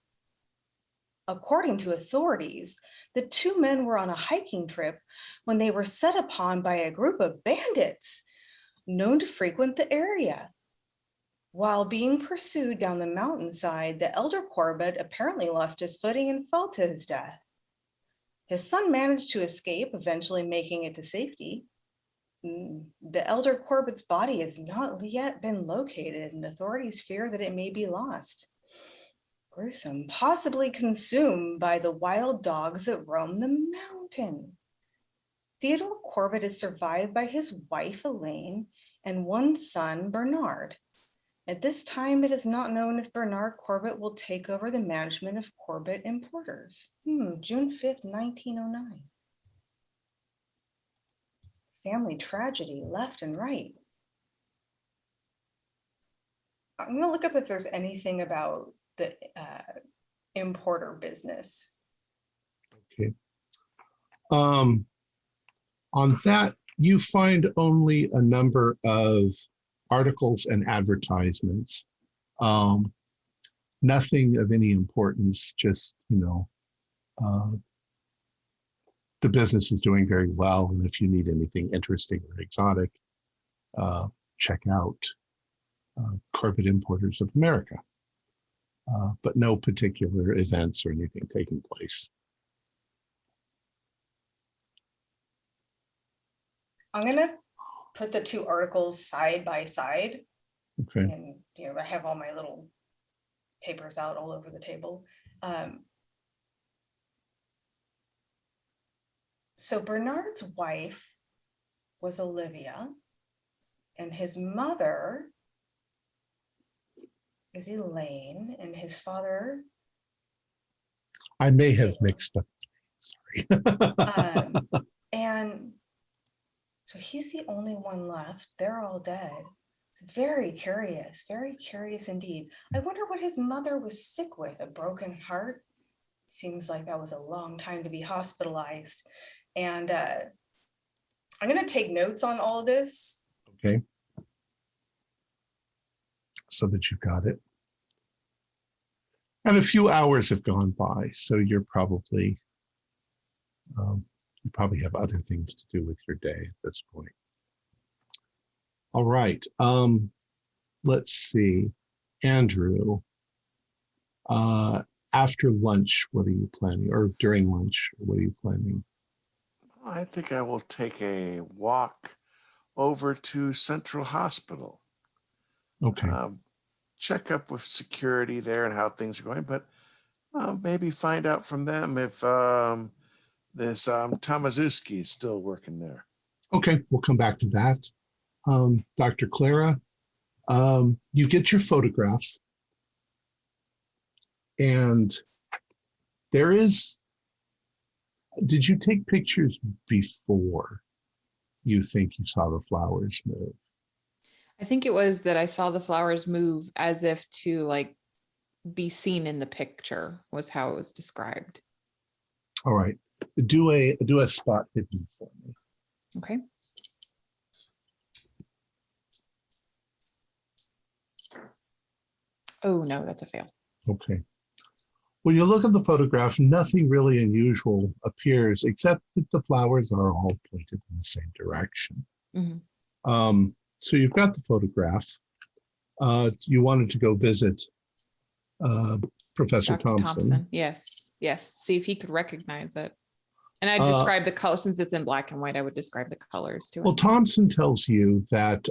According to authorities, the two men were on a hiking trip when they were set upon by a group of bandits known to frequent the area. While being pursued down the mountainside, the elder Corbitt apparently lost his footing and fell to his death. His son managed to escape, eventually making it to safety. The elder Corbitt's body has not yet been located, and authorities fear that it may be lost. Gruesome, possibly consumed by the wild dogs that roam the mountain. Theodore Corbitt is survived by his wife, Elaine, and one son, Bernard. At this time, it is not known if Bernard Corbitt will take over the management of Corbitt Importers. June 5th, 1909. Family tragedy left and right. I'm going to look up if there's anything about the importer business. Okay. On that, you find only a number of articles and advertisements. Nothing of any importance, just, the business is doing very well. And if you need anything interesting or exotic, check out Corbitt Importers of America. But no particular events or anything taking place. I'm going to put the two articles side by side. Okay. And, I have all my little papers out all over the table. So Bernard's wife was Olivia, and his mother is Elaine, and his father. I may have mixed up. Sorry. And so he's the only one left. They're all dead. It's very curious indeed. I wonder what his mother was sick with, a broken heart. Seems like that was a long time to be hospitalized. And I'm going to take notes on all of this. Okay. So that you've got it. And a few hours have gone by, so you're probably, you probably have other things to do with your day at this point. All right. Let's see. Andrew, after lunch, what are you planning? Or during lunch, what are you planning? I think I will take a walk over to Central Hospital. Okay. Check up with security there and how things are going, but maybe find out from them if this Tomaszewski is still working there. Okay, we'll come back to that. Dr. Clara, you get your photographs, and there is, did you take pictures before you think you saw the flowers move? I think it was that I saw the flowers move as if to be seen in the picture was how it was described. All right. Do a spot hidden for me. Okay. Oh no, that's a fail. Okay. When you look at the photograph, nothing really unusual appears except that the flowers are all pointed in the same direction. Mm-hmm. So you've got the photograph. You wanted to go visit Professor Dr. Thompson. Yes. See if he could recognize it. And I describe the color, since it's in black and white, I would describe the colors to him. Well, Thompson tells you that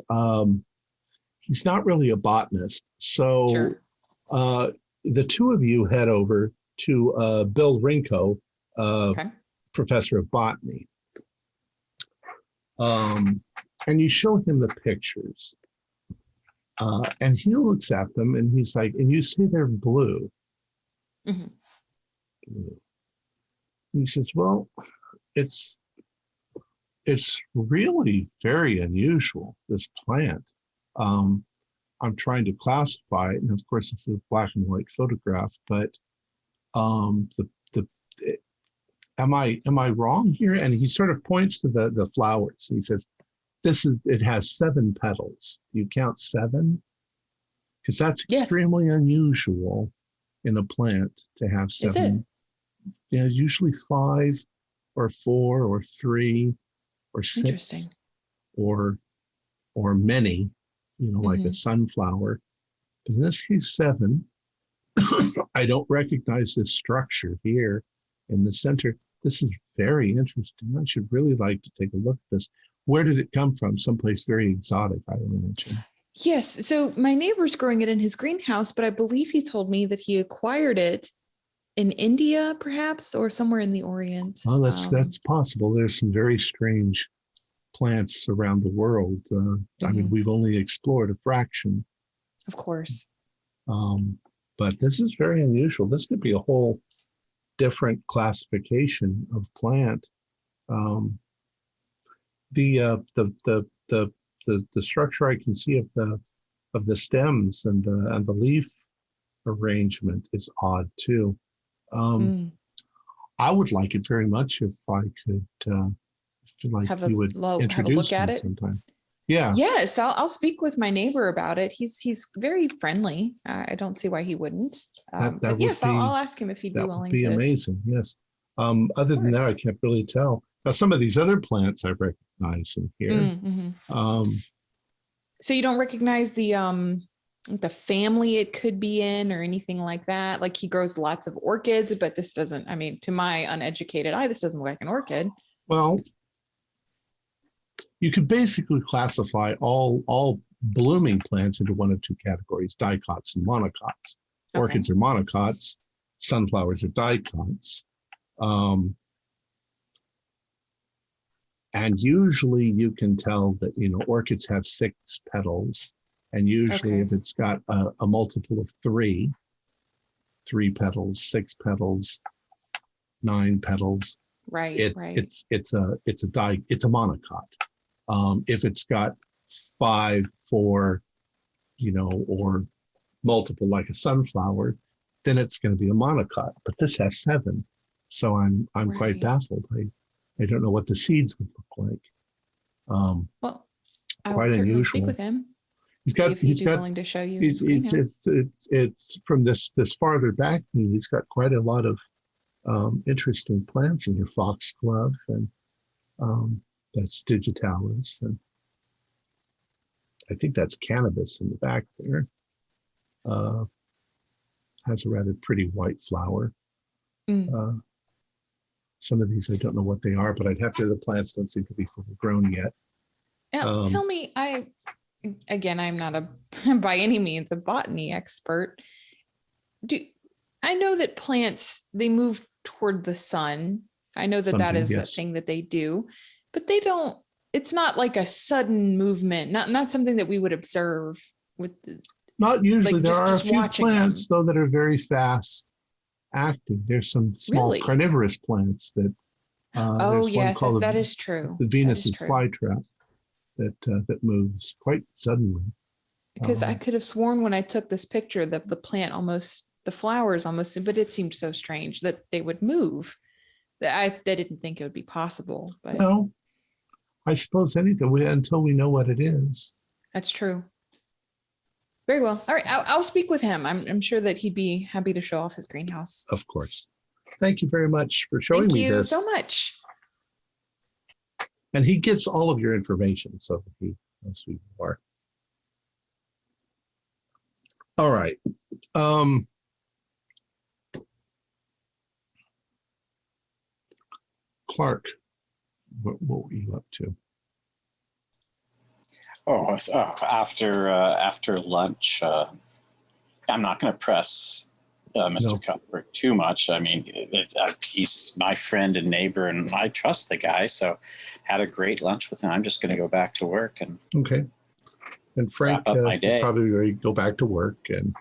he's not really a botanist. So sure. The two of you head over to Bill Rinko, okay, professor of botany. And you show him the pictures. And he looks at them and he's like, and you see they're blue. Mm-hmm. Blue. And he says, well, it's really very unusual, this plant. I'm trying to classify it, and of course it's a black and white photograph, but am I wrong here? And he sort of points to the flowers. He says, it has 7 petals. You count 7? Because that's extremely unusual in a plant to have 7 usually 5 or 4 or 3 or 6 Interesting. or many, like a sunflower. But in this case, 7. I don't recognize this structure here in the center. This is very interesting. I should really like to take a look at this. Where did it come from? Someplace very exotic, I imagine. Yes. So my neighbor's growing it in his greenhouse, but I believe he told me that he acquired it in India, perhaps, or somewhere in the Orient. Oh, that's possible. There's some very strange plants around the world. I mean, we've only explored a fraction. Of course. But this is very unusual. This could be a whole different classification of plant. The structure I can see of the stems and the leaf arrangement is odd too. I would like it very much if I could. Feel like you would introduce me sometime. Yeah. Yes, I'll speak with my neighbor about it. He's very friendly. I don't see why he wouldn't. But yes, I'll ask him if he'd be willing to. That would be amazing. Yes. Other than that, I can't really tell. Now, some of these other plants I recognize in here. So you don't recognize the family it could be in or anything like that? Like he grows lots of orchids, but this doesn't. I mean, to my uneducated eye, this doesn't look like an orchid. Well, you could basically classify all blooming plants into one of 2 categories: dicots and monocots. Okay. Orchids are monocots, sunflowers are dicots. And usually you can tell that, orchids have 6 petals. And usually if it's got a multiple of 3 petals, 6 petals, 9 petals, it's a monocot. If it's got 5, 4, or multiple like a sunflower, then it's going to be a monocot. But this has 7, so I'm quite baffled. I don't know what the seeds would look like. Well, I will certainly speak with him. He's willing to show you his greenhouse. It's from this farther back thing. He's got quite a lot of interesting plants in your foxglove and that's digitalis, and I think that's cannabis in the back there. Has a rather pretty white flower. Some of these I don't know what they are, but I'd have to. The plants don't seem to be fully grown yet. Now, tell me, I'm not by any means a botany expert. I know that plants, they move toward the sun. I know that is a thing that they do, but they don't. It's not like a sudden movement. Not something that we would observe with. Not usually. There are a few plants though that are very fast acting. There's some small carnivorous plants that. Yes, that is true. The Venus flytrap that moves quite suddenly. Because I could have sworn when I took this picture that the plant the flowers almost, but it seemed so strange that they would move. That I didn't think it would be possible. But no, I suppose anything until we know what it is. That's true. Very well. All right, I'll speak with him. I'm sure that he'd be happy to show off his greenhouse. Of course. Thank you very much for showing me this. Thank you so much. And he gets all of your information so that he knows who you are. All right. Clark, what were you up to? After lunch, I'm not going to press Mr. Cuthbert too much. I mean, he's my friend and neighbor, and I trust the guy. So, had a great lunch with him. I'm just going to go back to work and And Frank probably go back to work, and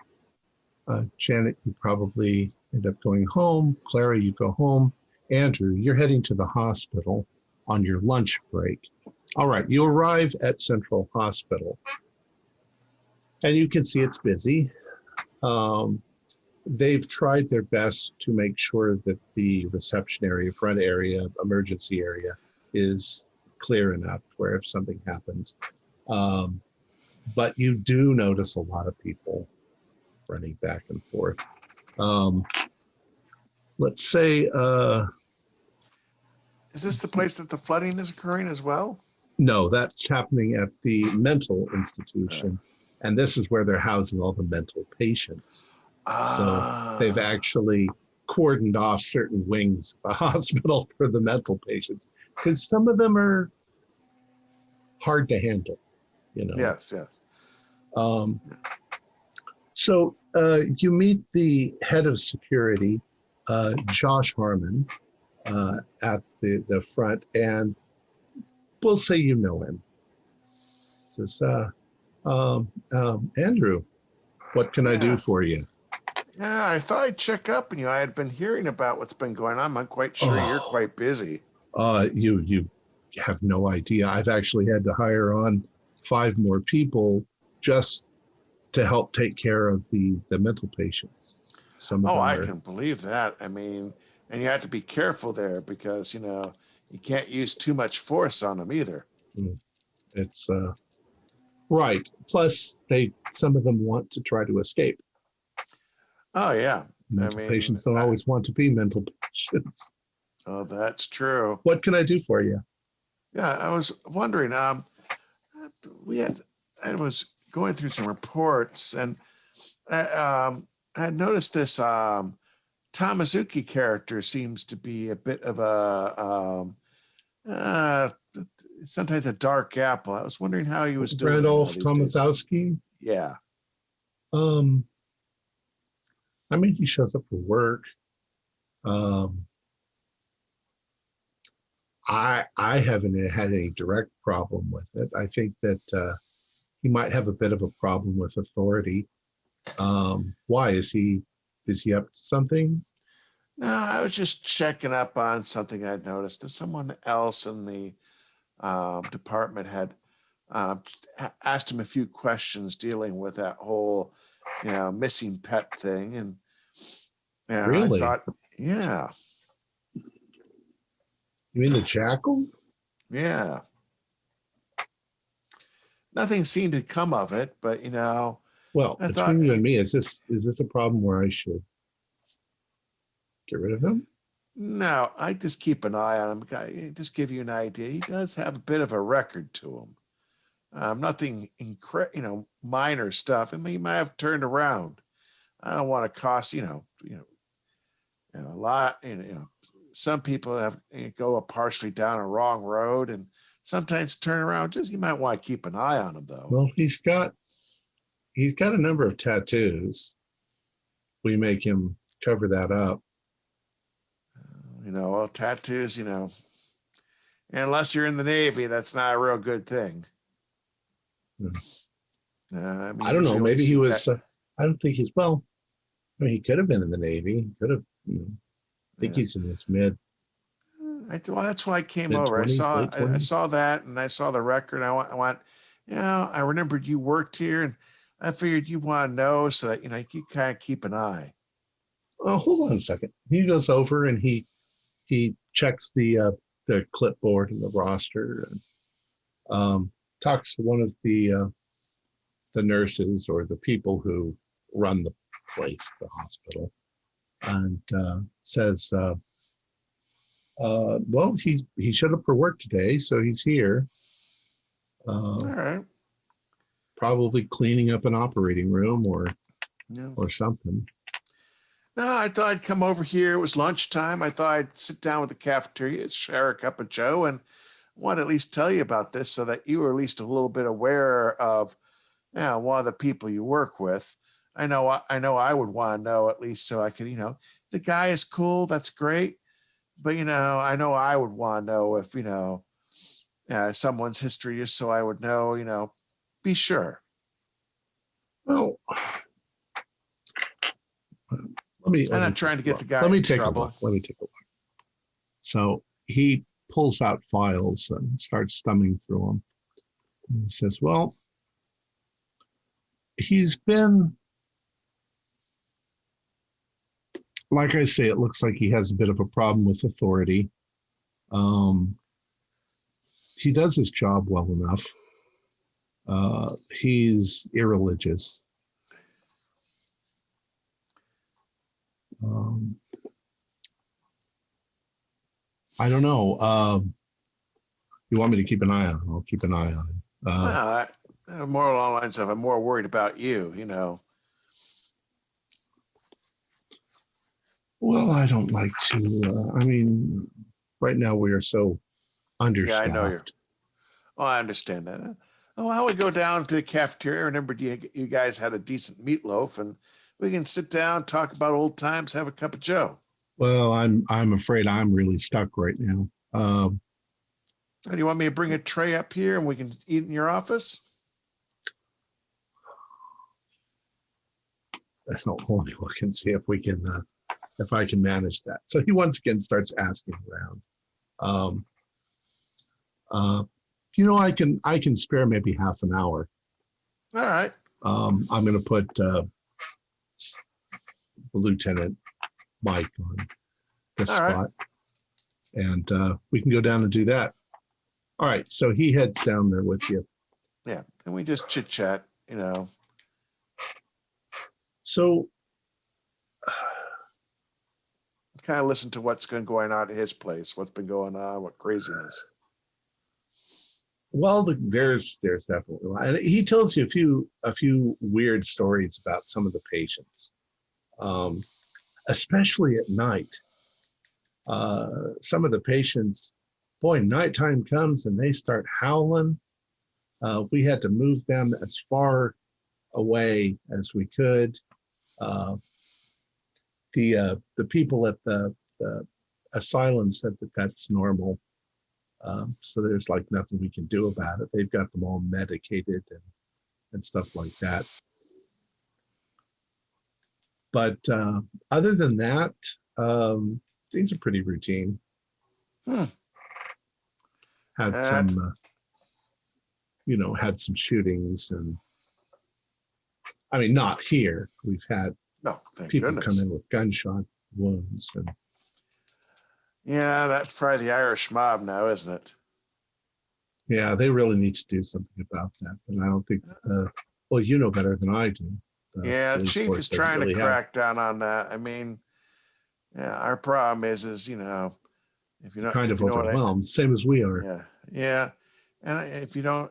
Janet, you probably end up going home. Clara, you go home. Andrew, you're heading to the hospital on your lunch break. All right, you arrive at Central Hospital, and you can see it's busy. They've tried their best to make sure that the reception area, front area, emergency area is clear enough where if something happens. But you do notice a lot of people running back and forth. let's say, Is this the place that the flooding is occurring as well? no, that's happening at the mental institution. And this is where they're housing all the mental patients. So they've actually cordoned off certain wings of the hospital for the mental patients, because some of them are hard to handle, you know. Yes, yes. So you meet the head of security, Josh Harmon, at the front, and we'll say you know him. Says, Andrew, what can I do for you? Yeah, I thought I'd check up on you. I had been hearing about what's been going on. I'm quite sure you're quite busy. You have no idea. I've actually had to hire on 5 more people just to help take care of the mental patients. Some of them I can believe that. I mean, and you have to be careful there because, you know, you can't use too much force on them either. It's right. Plus, some of them want to try to escape. Oh, yeah. Mental patients don't always want to be mental patients. Oh, that's true. What can I do for you? Yeah, I was wondering. I was going through some reports, and I had noticed this Tamazuki character seems to be a bit of a sometimes a dark apple. I was wondering how he was doing. Randolph Tomaszowski? Yeah. I mean, he shows up for work. I haven't had any direct problem with it. I think that he might have a bit of a problem with authority. Why is he up to something? No, I was just checking up on something I'd noticed that someone else in the department had asked him a few questions dealing with that whole, missing pet thing, and really, I thought, yeah. You mean the jackal? Yeah. Nothing seemed to come of it, but Well, between you and me, is this a problem where I should get rid of him? No, I just keep an eye on him. Just give you an idea. He does have a bit of a record to him. Nothing minor stuff. I mean, he might have turned around. I don't want to cost a lot. Some people have go partially down a wrong road, and sometimes turn around. You might want to keep an eye on him, though. Well, he's got a number of tattoos. We make him cover that up. Tattoos. And unless you're in the Navy, that's not a real good thing. I don't know. Maybe he was. I don't think he's. Well, I mean, he could have been in the Navy. He could have. I think he's in his mid. Well, that's why I came over. I saw that, and I saw the record. I went. I remembered you worked here, and I figured you want to know so that you kind of keep an eye. Oh, hold on a second. He goes over and he checks the clipboard and the roster, and talks to one of the nurses or the people who run the place, the hospital, and says, well, he showed up for work today, so he's here. All right. Probably cleaning up an operating room or something. No, I thought I'd come over here. It was lunchtime. I thought I'd sit down with the cafeteria, share a cup of joe, and want to at least tell you about this so that you were at least a little bit aware of one of the people you work with. I know I would want to know at least so I could, the guy is cool. That's great. But, I know I would want to know if, someone's history is so I would know, be sure. Well, I'm not trying to get the guy in trouble. Let me take a look. So he pulls out files and starts thumbing through them. And he says, well, he's been, like I say, it looks like he has a bit of a problem with authority. He does his job well enough. He's irreligious. I don't know. You want me to keep an eye on him? I'll keep an eye on him. Well, more along the lines of I'm more worried about you, Well, I don't like to. I mean, right now we are so understaffed. Yeah, I know you're. Oh, I understand that. Oh, I would go down to the cafeteria. I remember you guys had a decent meatloaf, and we can sit down, talk about old times, have a cup of Joe. Well, I'm afraid I'm really stuck right now. Do you want me to bring a tray up here and we can eat in your office? Let me look and see if we can, if I can manage that. So he once again starts asking around. I can spare maybe half an hour. All right. I'm going to put Lieutenant Mike on this All spot, and we can go down and do that. All right. So he heads down there with you. Yeah, and we just chit chat, So kind of listen to what's been going on at his place, what's been going on, what craziness. Well, there's definitely a lot. And he tells you a few weird stories about some of the patients, especially at night. Some of the patients, boy, nighttime comes and they start howling. We had to move them as far away as we could. The people at the asylum said that that's normal. So there's like nothing we can do about it. They've got them all medicated and stuff like that. But other than that, things are pretty routine. Had some shootings, and I mean, not here. We've had people come in with gunshot wounds, and yeah, that's probably the Irish mob now, isn't it? Yeah, they really need to do something about that. And I don't think, well, you know better than I do. Yeah, the chief is trying to crack down on that. I mean, yeah, our problem is if you don't kind of overwhelmed, same as we are. Yeah. And if you don't,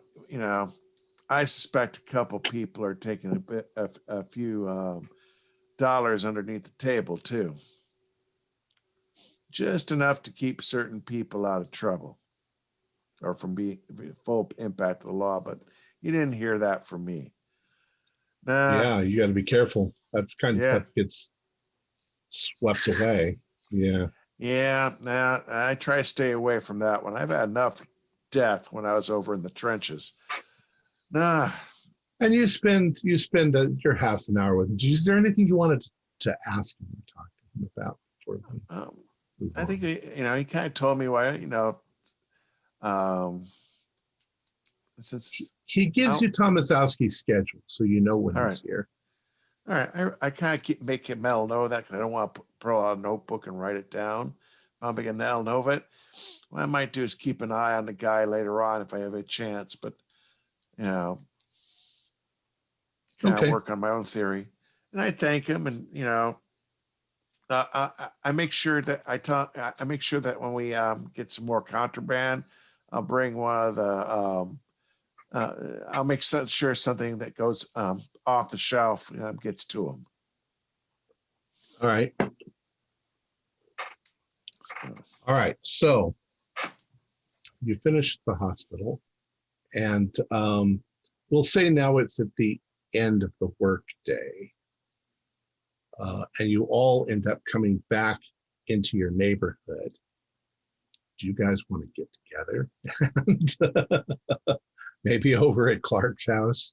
I suspect a couple people are taking a few dollars underneath the table too. Just enough to keep certain people out of trouble or from being full impact of the law. But you didn't hear that from me. Yeah, you got to be careful. That's kind of stuff gets swept away. Yeah. Yeah. I try to stay away from that one. I've had enough death when I was over in the trenches. And you spend your half an hour with him. Is there anything you wanted to ask him or talk to him about? I think he kind of told me why, since he gives you Tomaszowski's schedule, so you know when he's here. All right, I kind of make Mel know that because I don't want to pull out a notebook and write it down. I'm going to know it. What I might do is keep an eye on the guy later on if I have a chance, but kind of work on my own theory. And I thank him, and I make sure that I make sure that when we get some more contraband, I'll bring one of the I'll make sure something that goes off the shelf gets to him. All right. All right. So you finished the hospital, and we'll say now it's at the end of the work day. And you all end up coming back into your neighborhood. Do you guys want to get together? And, maybe over at Clark's house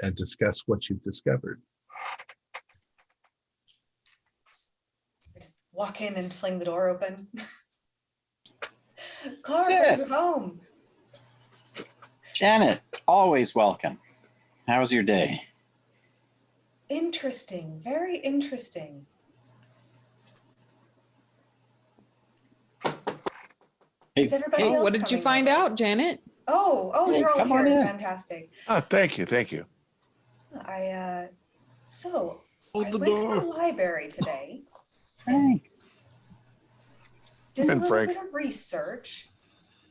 and discuss what you've discovered? Just walk in and fling the door open. Clark, welcome home. Janet, always welcome. How was your day? Interesting, very interesting. Is everybody else what did you find out, Janet? Oh, you're all here. Fantastic. Oh, thank you. I went Hold the to door. the library today. did a little bit of research,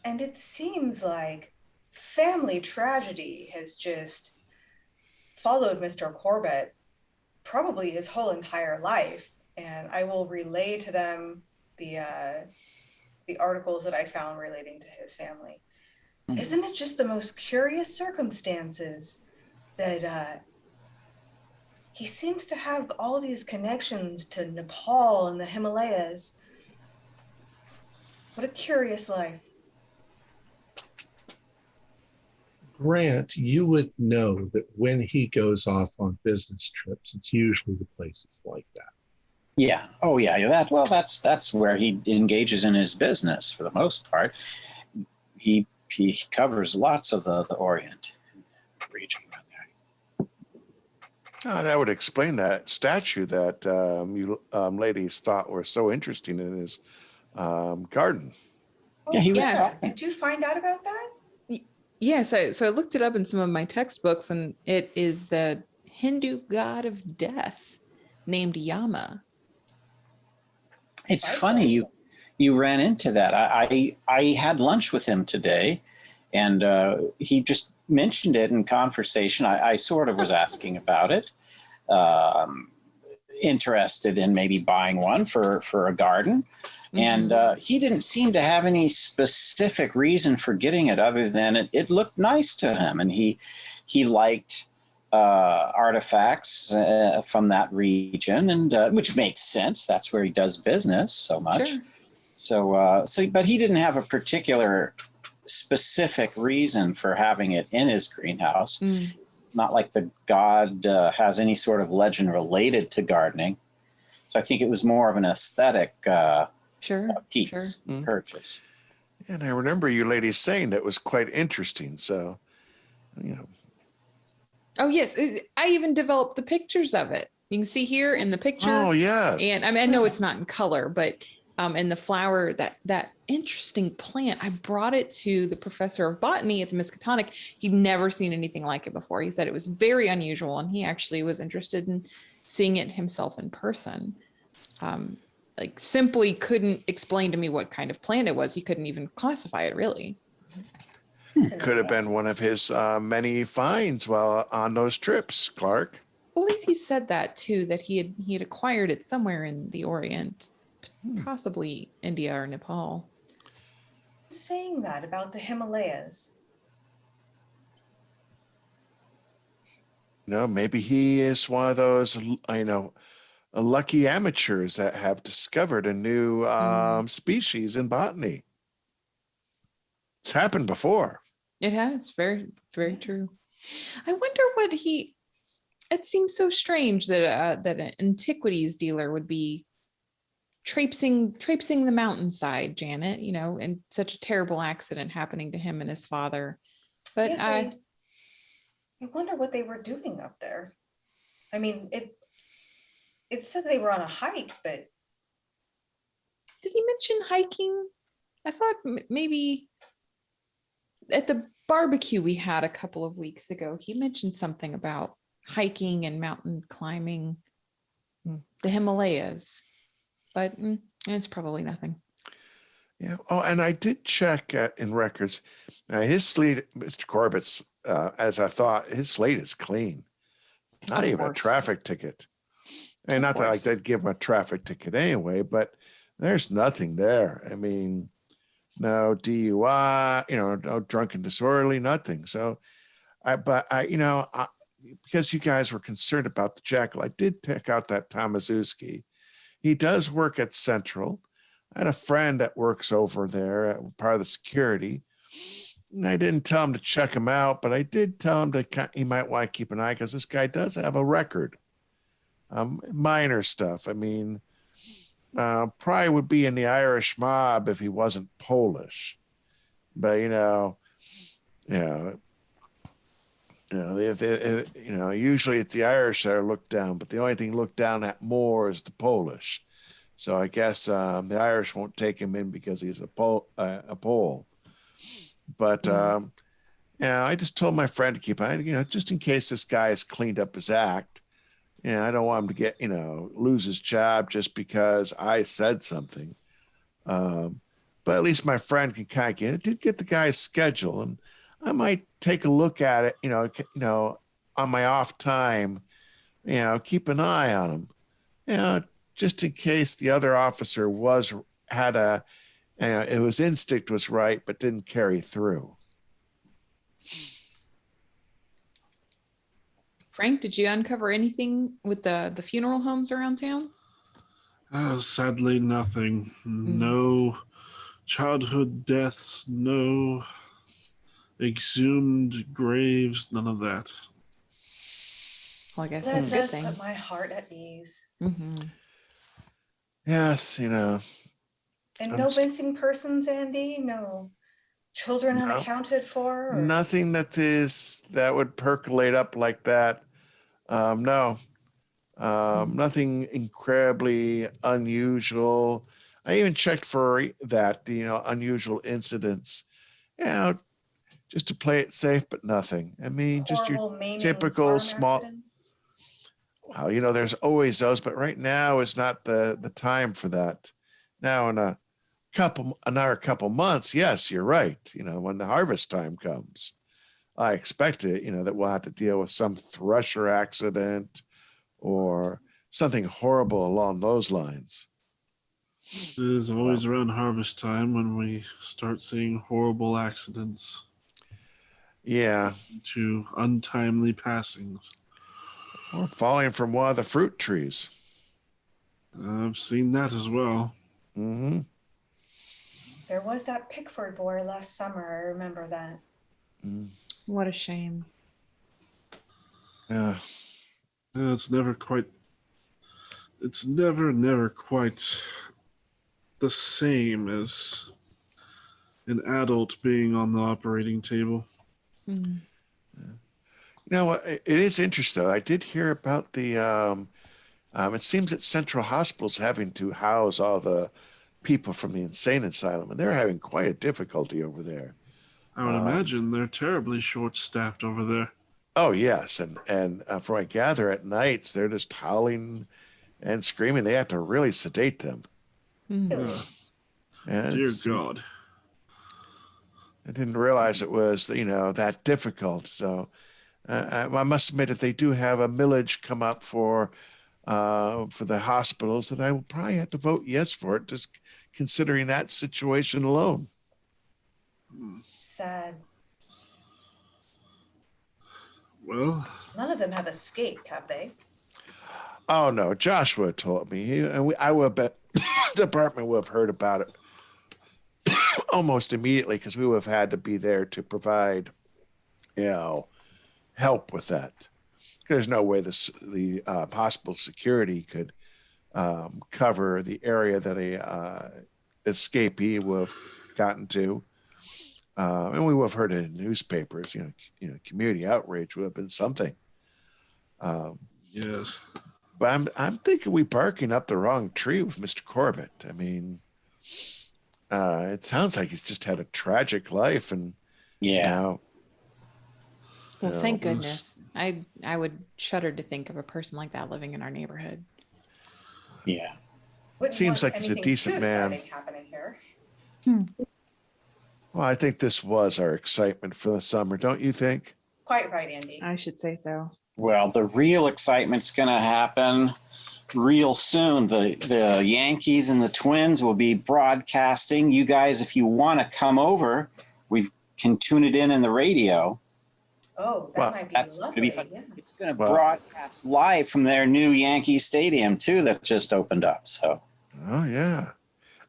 and it seems like family tragedy has just followed Mr. Corbitt probably his whole entire life. And I will relay to them the articles that I found relating to his family. Isn't it just the most curious circumstances that he seems to have all these connections to Nepal and the Himalayas? What a curious life. Grant, you would know that when he goes off on business trips, it's usually to places like that. Yeah. Oh, yeah. That's where he engages in his business for the most part. He covers lots of the Orient region around there. That would explain that statue that you ladies thought were so interesting in his garden. Yeah, he was. Did you find out about that? Yes, so I looked it up in some of my textbooks, and it is the Hindu god of death named Yama. It's funny you ran into that. I had lunch with him today, and he just mentioned it in conversation. I sort of was asking about it, interested in maybe buying one for a garden. And he didn't seem to have any specific reason for getting it other than it looked nice to him. And he liked artifacts from that region, and which makes sense. That's where he does business so much. Sure. So, but he didn't have a particular specific reason for having it in his greenhouse. It's not like the god has any sort of legend related to gardening. So I think it was more of an aesthetic piece purchase. And I remember you ladies saying that was quite interesting. So, you know. Oh, yes. I even developed the pictures of it. You can see here in the picture. Oh, yes. And I mean, I know it's not in color, but and the flower, that interesting plant, I brought it to the professor of botany at the Miskatonic. He'd never seen anything like it before. He said it was very unusual, and he actually was interested in seeing it himself in person. Like simply couldn't explain to me what kind of plant it was. He couldn't even classify it really. Could have been one of his many finds while on those trips, Clark. I believe he said that too, that he had acquired it somewhere in the Orient, possibly India or Nepal. Saying that about the Himalayas. Maybe he is one of those, lucky amateurs that have discovered a new species in botany. It's happened before. It has. Very, very true. I wonder what it seems so strange that an antiquities dealer would be traipsing the mountainside, Janet, and such a terrible accident happening to him and his father. But yes, I wonder what they were doing up there. I mean, it said they were on a hike, but did he mention hiking? I thought maybe at the barbecue we had a couple of weeks ago, he mentioned something about hiking and mountain climbing the Himalayas, but it's probably nothing. Yeah. Oh, and I did check in records. His slate, Mr. Corbitt's, as I thought, his slate is clean. Not even a traffic ticket. And not that they'd give him a traffic ticket anyway, but there's nothing there. I mean, no DUI, no drunken disorderly, nothing. So, because you guys were concerned about the jackal, I did check out that Tomaszewski. He does work at Central. I had a friend that works over there, part of the security. And I didn't tell him to check him out, but I did tell him he might want to keep an eye because this guy does have a record. Minor stuff. I mean, probably would be in the Irish mob if he wasn't Polish. But usually it's the Irish that are looked down, but the only thing looked down at more is the Polish. So I guess the Irish won't take him in because he's a Pole. But I just told my friend to keep an eye, just in case this guy has cleaned up his act. I don't want him to get, lose his job just because I said something. But at least my friend can kind of get it. Did get the guy's schedule, and I might take a look at it. On my off time, keep an eye on him. Just in case the other officer his instinct was right, but didn't carry through. Frank, did you uncover anything with the funeral homes around town? Sadly, nothing. No childhood deaths, no exhumed graves, none of that. Well, I guess That that's a good does thing. put my heart at ease. Mm-hmm. Yes, And no missing persons, Andy? No children unaccounted for? Or? Nothing that would percolate up like that. No. Nothing incredibly unusual. I even checked for that, unusual incidents. Just to play it safe, but nothing. I mean, just your typical small. Accidents? Well, there's always those, but right now is not the time for that. Now, in another couple months, yes, you're right. When the harvest time comes, I expect it. That we'll have to deal with some thresher accident or something horrible along those lines. It is always around harvest time when we start seeing horrible accidents. Yeah. To untimely passings. Or falling from one of the fruit trees. I've seen that as well. Mm-hmm. There was that Pickford boy last summer. I remember that. What a shame. Yeah. It's never quite the same as an adult being on the operating table. It is interesting. I did hear about the, it seems that Central Hospital's having to house all the people from the insane asylum, and they're having quite a difficulty over there. I would imagine they're terribly short-staffed over there. Oh, yes. And from what I gather, at nights, they're just howling and screaming. They have to really sedate them. Dear God. I didn't realize it was, that difficult. So I must admit, if they do have a millage come up for the hospitals, that I will probably have to vote yes for it, just considering that situation alone. Sad. Well, none of them have escaped, have they? Oh no, Joshua told me, I would bet the department would have heard about it almost immediately, because we would have had to be there to provide, help with that. There's no way the hospital security could cover the area that a escapee would have gotten to. And we would have heard it in newspapers. Community outrage would have been something. Yes, but I'm thinking we barking up the wrong tree with Mr. Corbitt. I mean, it sounds like he's just had a tragic life, and Well, thank goodness. I would shudder to think of a person like that living in our neighborhood. Yeah, seems like he's a decent man. Happening here. Well, I think this was our excitement for the summer, don't you think? Quite right, Andy. I should say so. Well, the real excitement's going to happen real soon. The Yankees and the Twins will be broadcasting. You guys, if you want to come over, we can tune it in the radio. Oh, that might be lovely. Be fun. Yeah. It's going to broadcast live from their new Yankee Stadium, too, that just opened up. So. Oh, yeah.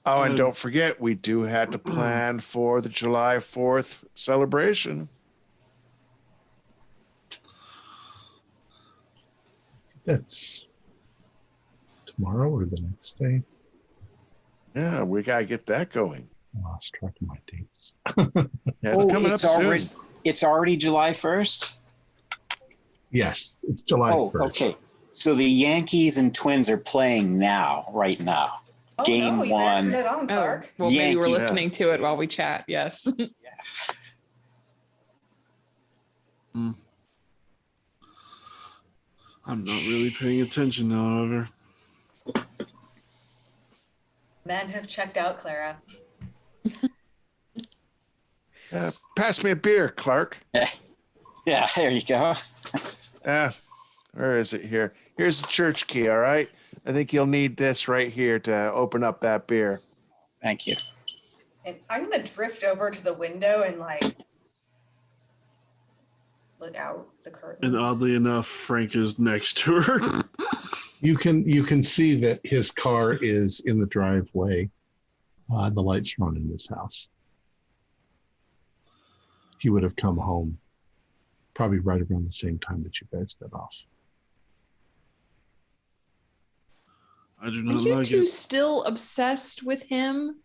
Oh, and don't forget, we do have to plan for the July 4th celebration. That's tomorrow or the next day? Yeah, we got to get that going. I lost track of my dates. Yeah, it's coming up soon. It's already July 1st? Yes, it's July 1st. Okay. So the Yankees and Twins are playing right now. Oh, Game no, you 1. Turn it on, Clark. Well, maybe we're listening to it while we chat. Yes. I'm not really paying attention, however. Men have checked out, Clara. Pass me a beer, Clark. Yeah, there you go. Where is it here? Here's the church key, all right? I think you'll need this right here to open up that beer. Thank you. And I'm going to drift over to the window and look out the curtain. And oddly enough, Frank is next to her. You can see that his car is in the driveway. The lights are on in this house. He would have come home probably right around the same time that you guys got off. I do Are not you like two it. still obsessed with him?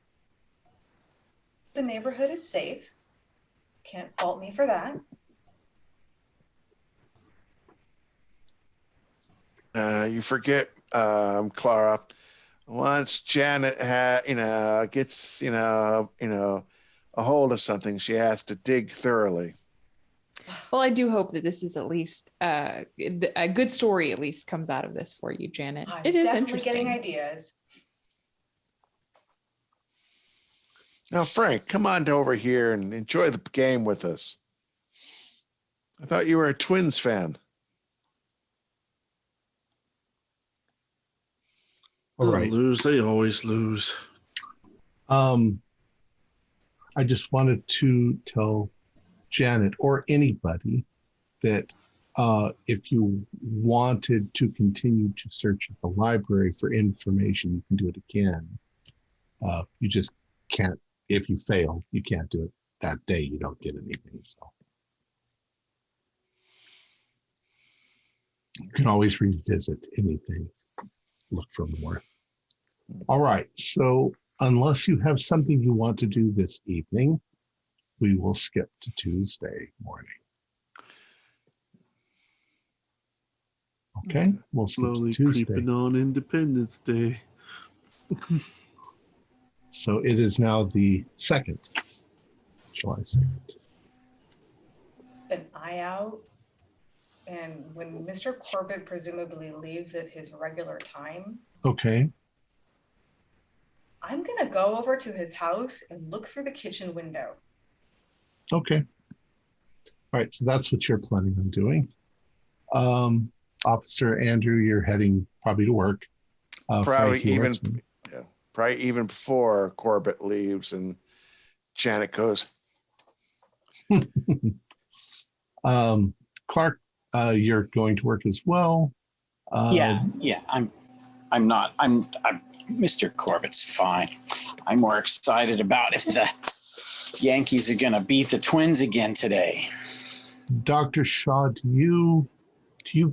The neighborhood is safe. Can't fault me for that. You forget, Clara. Once Janet gets a hold of something, she has to dig thoroughly. Well, I do hope that this is at least a good story. At least comes out of this for you, Janet. I'm It is definitely interesting. getting ideas. Now, Frank, come on over here and enjoy the game with us. I thought you were a Twins fan. All They'll right. lose. They always lose. I just wanted to tell Janet or anybody that if you wanted to continue to search at the library for information, you can do it again. You just can't, if you fail, you can't do it that day. You don't get anything. So you can always revisit anything, look for more. All right. So unless you have something you want to do this evening, we will skip to Tuesday morning. Okay, we'll skip Slowly to Tuesday. creeping on Independence Day. So it is now the 2nd, July 2nd. An eye out. And when Mr. Corbitt presumably leaves at his regular time, Okay, I'm going to go over to his house and look through the kitchen window. okay. All right, so that's what you're planning on doing. Officer Andrew, you're heading probably to work. Probably Frank, you work. probably even before Corbitt leaves and Janet goes. Clark, you're going to work as well. Yeah. I'm Mr. Corbitt's fine. I'm more excited about if the Yankees are gonna beat the Twins again today. Dr. Shaw, do you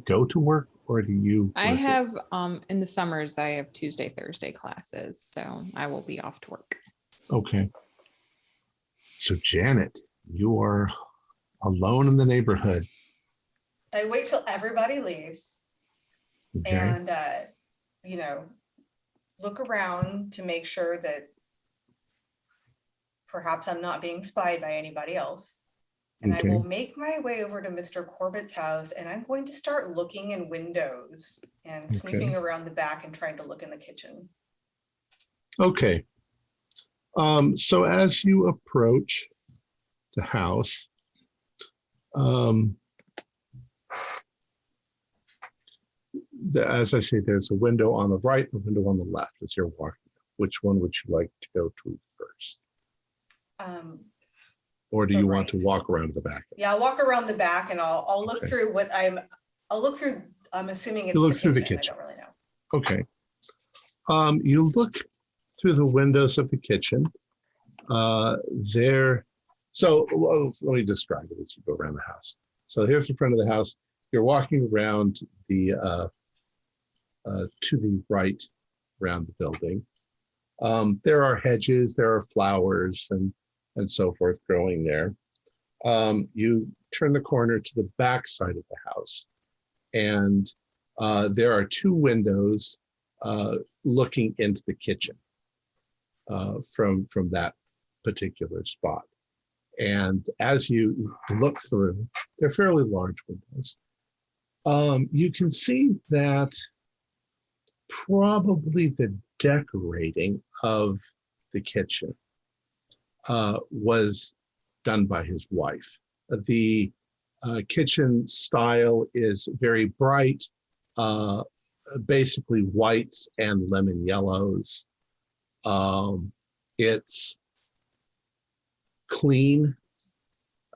go to work or do you? I work have in the summers I have Tuesday, Thursday classes, so I will be off to work. Okay. So Janet, you are alone in the neighborhood. I wait till everybody leaves Okay. and, look around to make sure that perhaps I'm not being spied by anybody else. And Okay. I will make my way over to Mr. Corbitt's house and I'm going to start looking in windows and snooping around the back and trying to look in the kitchen. Okay. So as you approach the house, as I say, there's a window on the right and a window on the left as you're walking. Which one would you like to go to first? Or do you want to walk around to the back? Yeah, I'll walk around the back and I'll look through I'm assuming it's You look through the kitchen. I don't really know. Okay. You look through the windows of the kitchen. Let me describe it as you go around the house. So here's the front of the house. You're walking around to the right around the building. There are hedges, there are flowers and so forth growing there. You turn the corner to the back side of the house, and there are two windows looking into the kitchen from that particular spot. And as you look through, they're fairly large windows. You can see that probably the decorating of the kitchen was done by his wife. The kitchen style is very bright, basically whites and lemon yellows. It's clean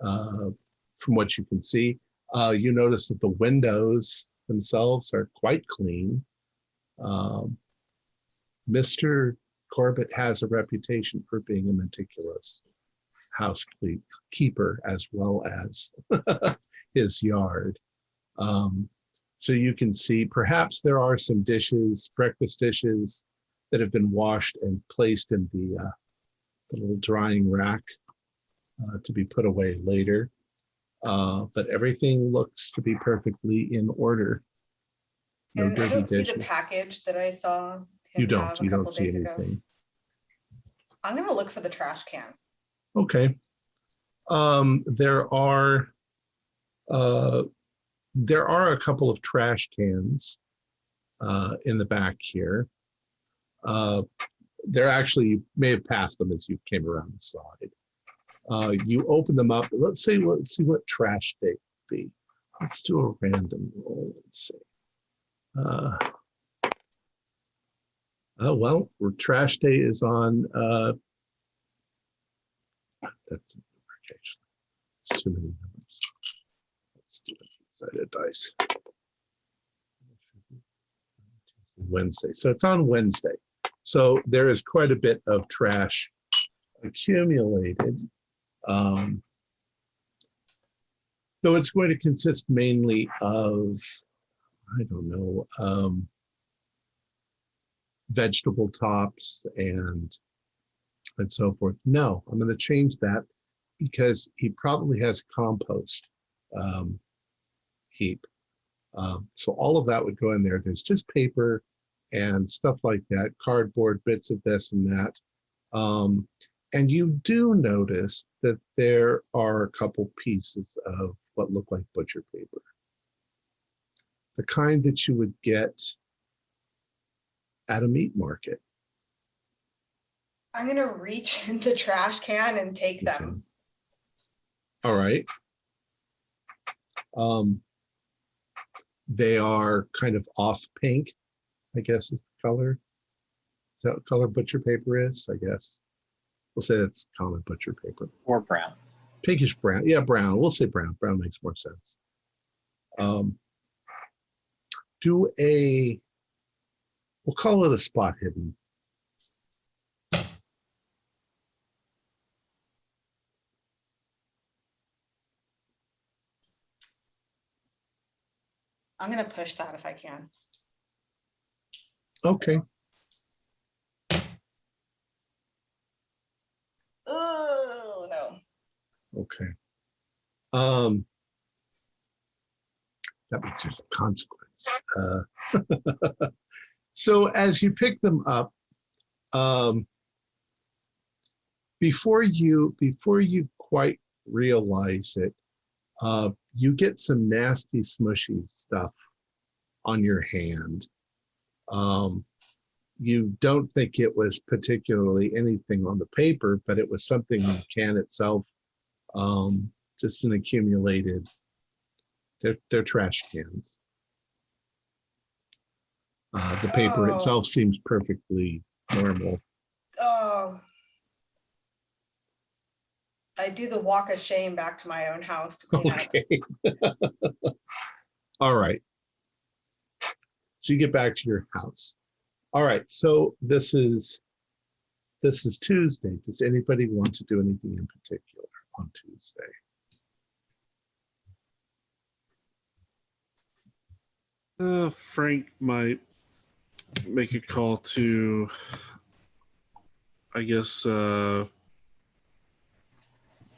from what you can see. You notice that the windows themselves are quite clean. Mr. Corbitt has a reputation for being a meticulous housekeeper as well as his yard. So you can see perhaps there are some dishes, breakfast dishes, that have been washed and placed in the little drying rack to be put away later. But everything looks to be perfectly in order. No And I dirty don't see dishes. the package that I saw him You have don't. a You couple don't see days ago. anything. I'm gonna look for the trash can. Okay. There are a couple of trash cans in the back here. They're actually, you may have passed them as you came around the side. You open them up. Let's see what trash they would be. Let's do a random roll. Let's see. Oh well, trash day is on. That's actually, it's too many numbers. Let's do a two-sided dice. Wednesday. So it's on Wednesday. So there is quite a bit of trash accumulated. Though it's going to consist mainly of, I don't know, vegetable tops and so forth. No, I'm going to change that because he probably has a compost heap. So all of that would go in there. There's just paper and stuff like that, cardboard, bits of this and that. And you do notice that there are a couple pieces of what look like butcher paper. The kind that you would get at a meat market. I'm gonna reach in the trash can and take them. All right. They are kind of off pink, I guess is the color. Is that what color butcher paper is? I guess. We'll say it's common butcher paper. Or brown. Pinkish brown. Yeah, brown. We'll say brown. Brown makes more sense. We'll call it a spot hidden. I'm gonna push that if I can. Okay. Oh no. Okay. That means there's a consequence. So as you pick them up, before you quite realize it, you get some nasty, smushy stuff on your hand. You don't think it was particularly anything on the paper, but it was something in the can itself, just an accumulated, they're trash cans. The paper itself seems perfectly normal. Oh. I do the walk of shame back to my own house to clean up. All right. So you get back to your house. All right. So this is Tuesday. Does anybody want to do anything in particular on Tuesday? Frank might make a call to, I guess,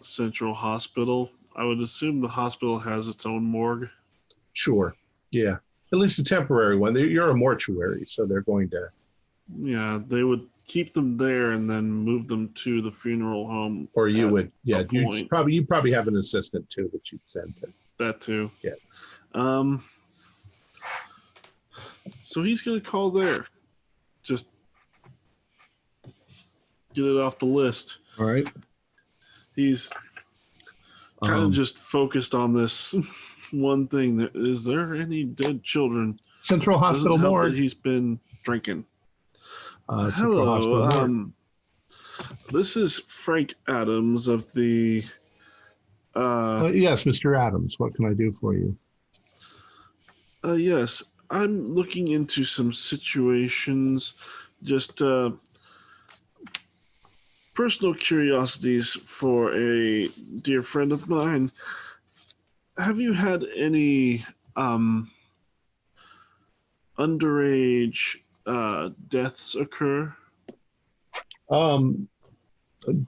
Central Hospital. I would assume the hospital has its own morgue. Sure. Yeah. At least a temporary one. You're a mortuary, so they're going to. Yeah, they would keep them there and then move them to the funeral home. Or you would, yeah. You probably have an assistant too that you'd send to. That too. Yeah. So he's gonna call there. Just get it off the list. All right. He's kind of just focused on this one thing. Is there any dead children? Central Hospital Doesn't help morgue. that he's been drinking. Central Hospital Hello. morgue. This is Frank Adams of the... Yes, Mr. Adams. What can I do for you? Yes, I'm looking into some situations, just personal curiosities for a dear friend of mine. Have you had any underage deaths occur?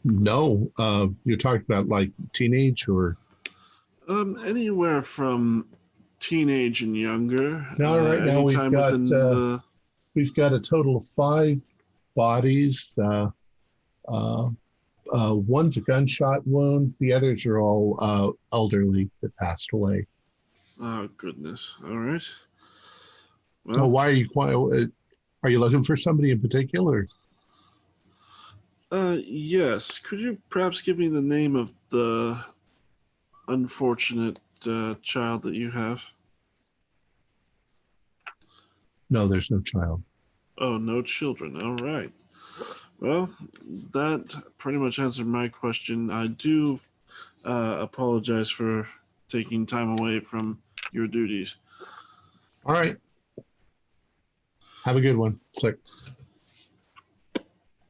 No. You're talking about like teenage or? Anywhere from teenage and younger. No, right now we've got a total of 5 bodies. One's a gunshot wound. The others are all elderly that passed away. Oh goodness! All right. Well, So why are you looking for somebody in particular? yes. Could you perhaps give me the name of the unfortunate child that you have? No, there's no child. Oh, no children. All right. Well, that pretty much answered my question. I do apologize for taking time away from your duties. All right. Have a good one. Click.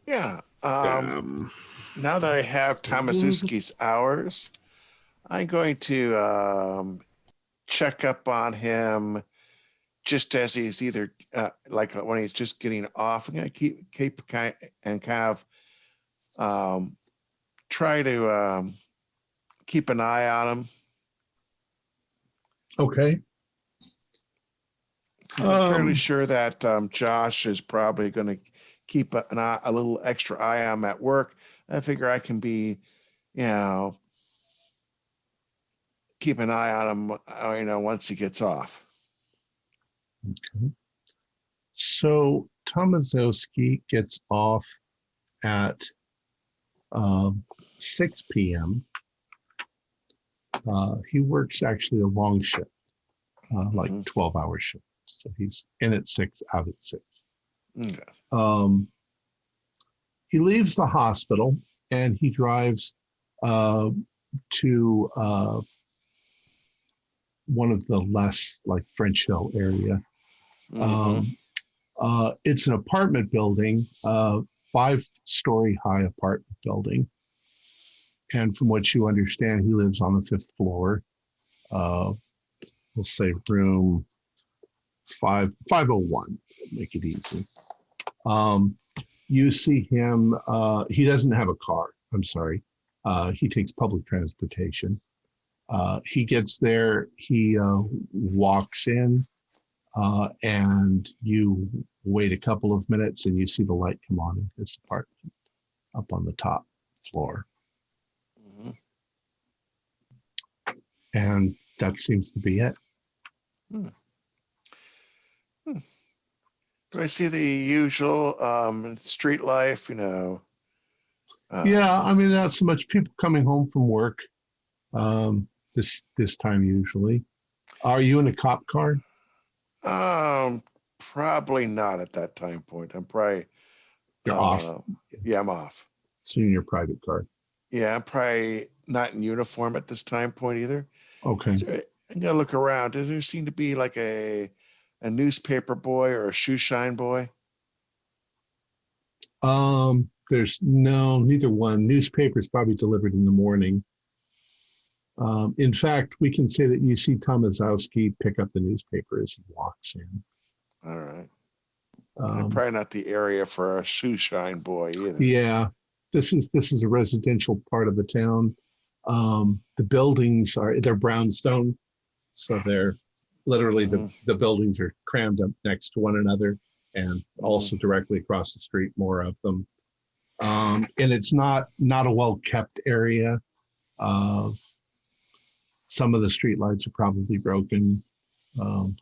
Yeah. Now that I have Tomaszewski's hours, I'm going to check up on him just as he's either like when he's just getting off. I'm going to keep kind of try to keep an eye on him. Okay. Since I'm fairly sure that Josh is probably going to keep a little extra eye on him at work, I figure I can be, keep an eye on him, once he gets off. Okay. So Tomaszewski gets off at 6 p.m. He works actually a long shift, like 12-hour shift. So he's in at 6, out at 6. Okay. He leaves the hospital and he drives to one of the less like French Hill area. It's an apartment building, 5-story high apartment building. And from what you understand, he lives on the 5th floor. We'll say room 501, make it easy. You see him, he doesn't have a car. I'm sorry. He takes public transportation. He gets there, he walks in, and you wait a couple of minutes and you see the light come on in his apartment up on the top floor. And that seems to be it. Do I see the usual street life, Yeah, I mean, not so much people coming home from work this time usually. Are you in a cop car? Probably not at that time point. I'm probably You're off. Yeah, I'm off. So you're in your private car. Yeah, I'm probably not in uniform at this time point either. Okay. So I'm gonna look around. Does there seem to be like a newspaper boy or a shoe shine boy? There's neither one. Newspaper's probably delivered in the morning. In fact, we can say that you see Tomaszewski pick up the newspaper as he walks in. All right. Probably not the area for a shoe shine boy either. Yeah, this is a residential part of the town. The buildings they're brownstone, so they're literally the buildings are crammed up next to one another, and also directly across the street, more of them. And it's not a well-kept area. Some of the streetlights are probably broken.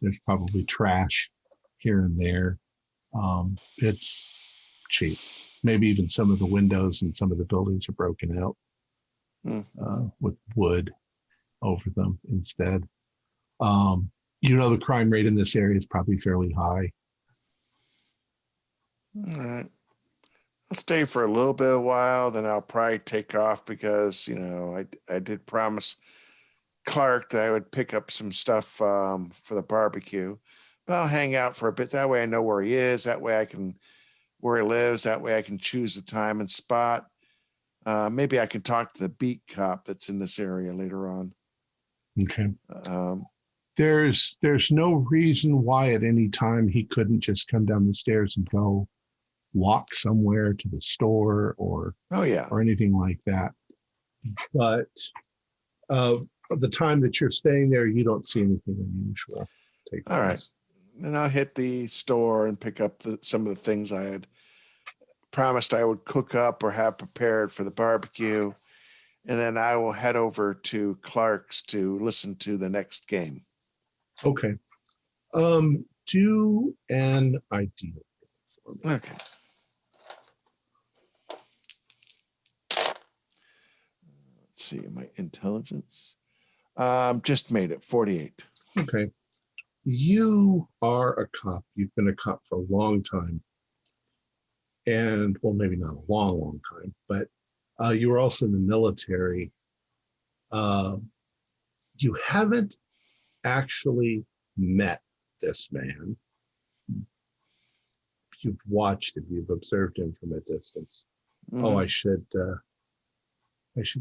There's probably trash here and there. It's cheap. Maybe even some of the windows in some of the buildings are broken out with wood over them instead. The crime rate in this area is probably fairly high. All right. I'll stay for a little bit of a while, then I'll probably take off because, I did promise Clark that I would pick up some stuff for the barbecue. But I'll hang out for a bit. That way I know where he is. That way where he lives. That way I can choose the time and spot. Maybe I can talk to the beat cop that's in this area later on. Okay. There's no reason why at any time he couldn't just come down the stairs and go walk somewhere to the store or anything like that. But the time that you're staying there, you don't see anything unusual take place. All right. Then I'll hit the store and pick up some of the things I had promised I would cook up or have prepared for the barbecue. And then I will head over to Clark's to listen to the next game. Okay. Do an idea for me. Okay. Let's see, my intelligence. Just made it 48. Okay. You are a cop. You've been a cop for a long time. And, well, maybe not a long, long time, but you were also in the military. You haven't actually met this man. You've watched him. You've observed him from a distance. Mm-hmm. Oh, I should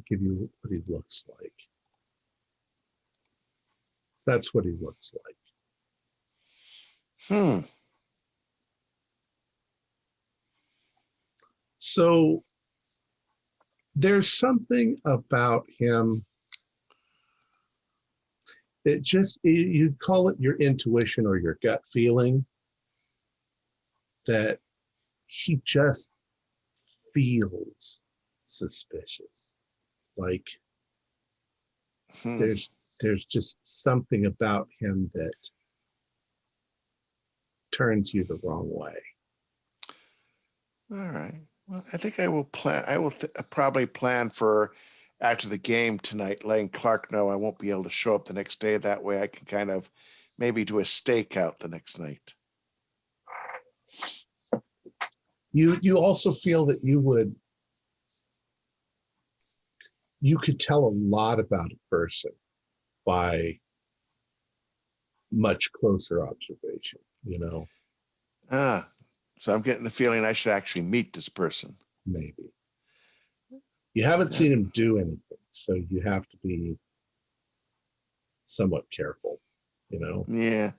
give you what he looks like. That's what he looks like. So there's something about him that you'd call it your intuition or your gut feeling, that he just feels suspicious. Like there's just something about him that turns you the wrong way. All right. Well, I think I will plan. I will probably plan for after the game tonight, letting Clark know I won't be able to show up the next day. That way I can kind of maybe do a stakeout the next night. You also feel that you could tell a lot about a person by much closer observation, So I'm getting the feeling I should actually meet this person. Maybe. You haven't seen him do anything, so you have to be somewhat careful, Yeah.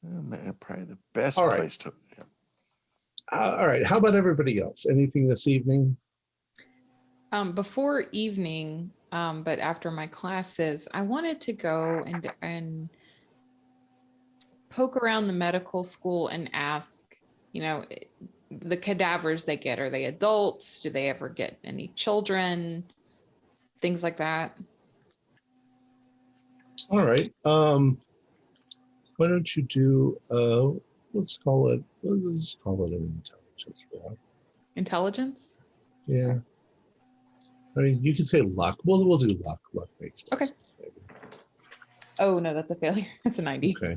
Oh, man, probably the best place to. Yeah. All right. How about everybody else? Anything this evening? Before evening, but after my classes, I wanted to go and poke around the medical school and ask, the cadavers they get, are they adults? Do they ever get any children? Things like that. All right. Why don't you do, let's just call it an intelligence roll. Intelligence? Yeah. I mean, you can say luck. We'll do luck. Luck makes sense. Okay. Oh, no, that's a failure. That's a 90. Okay.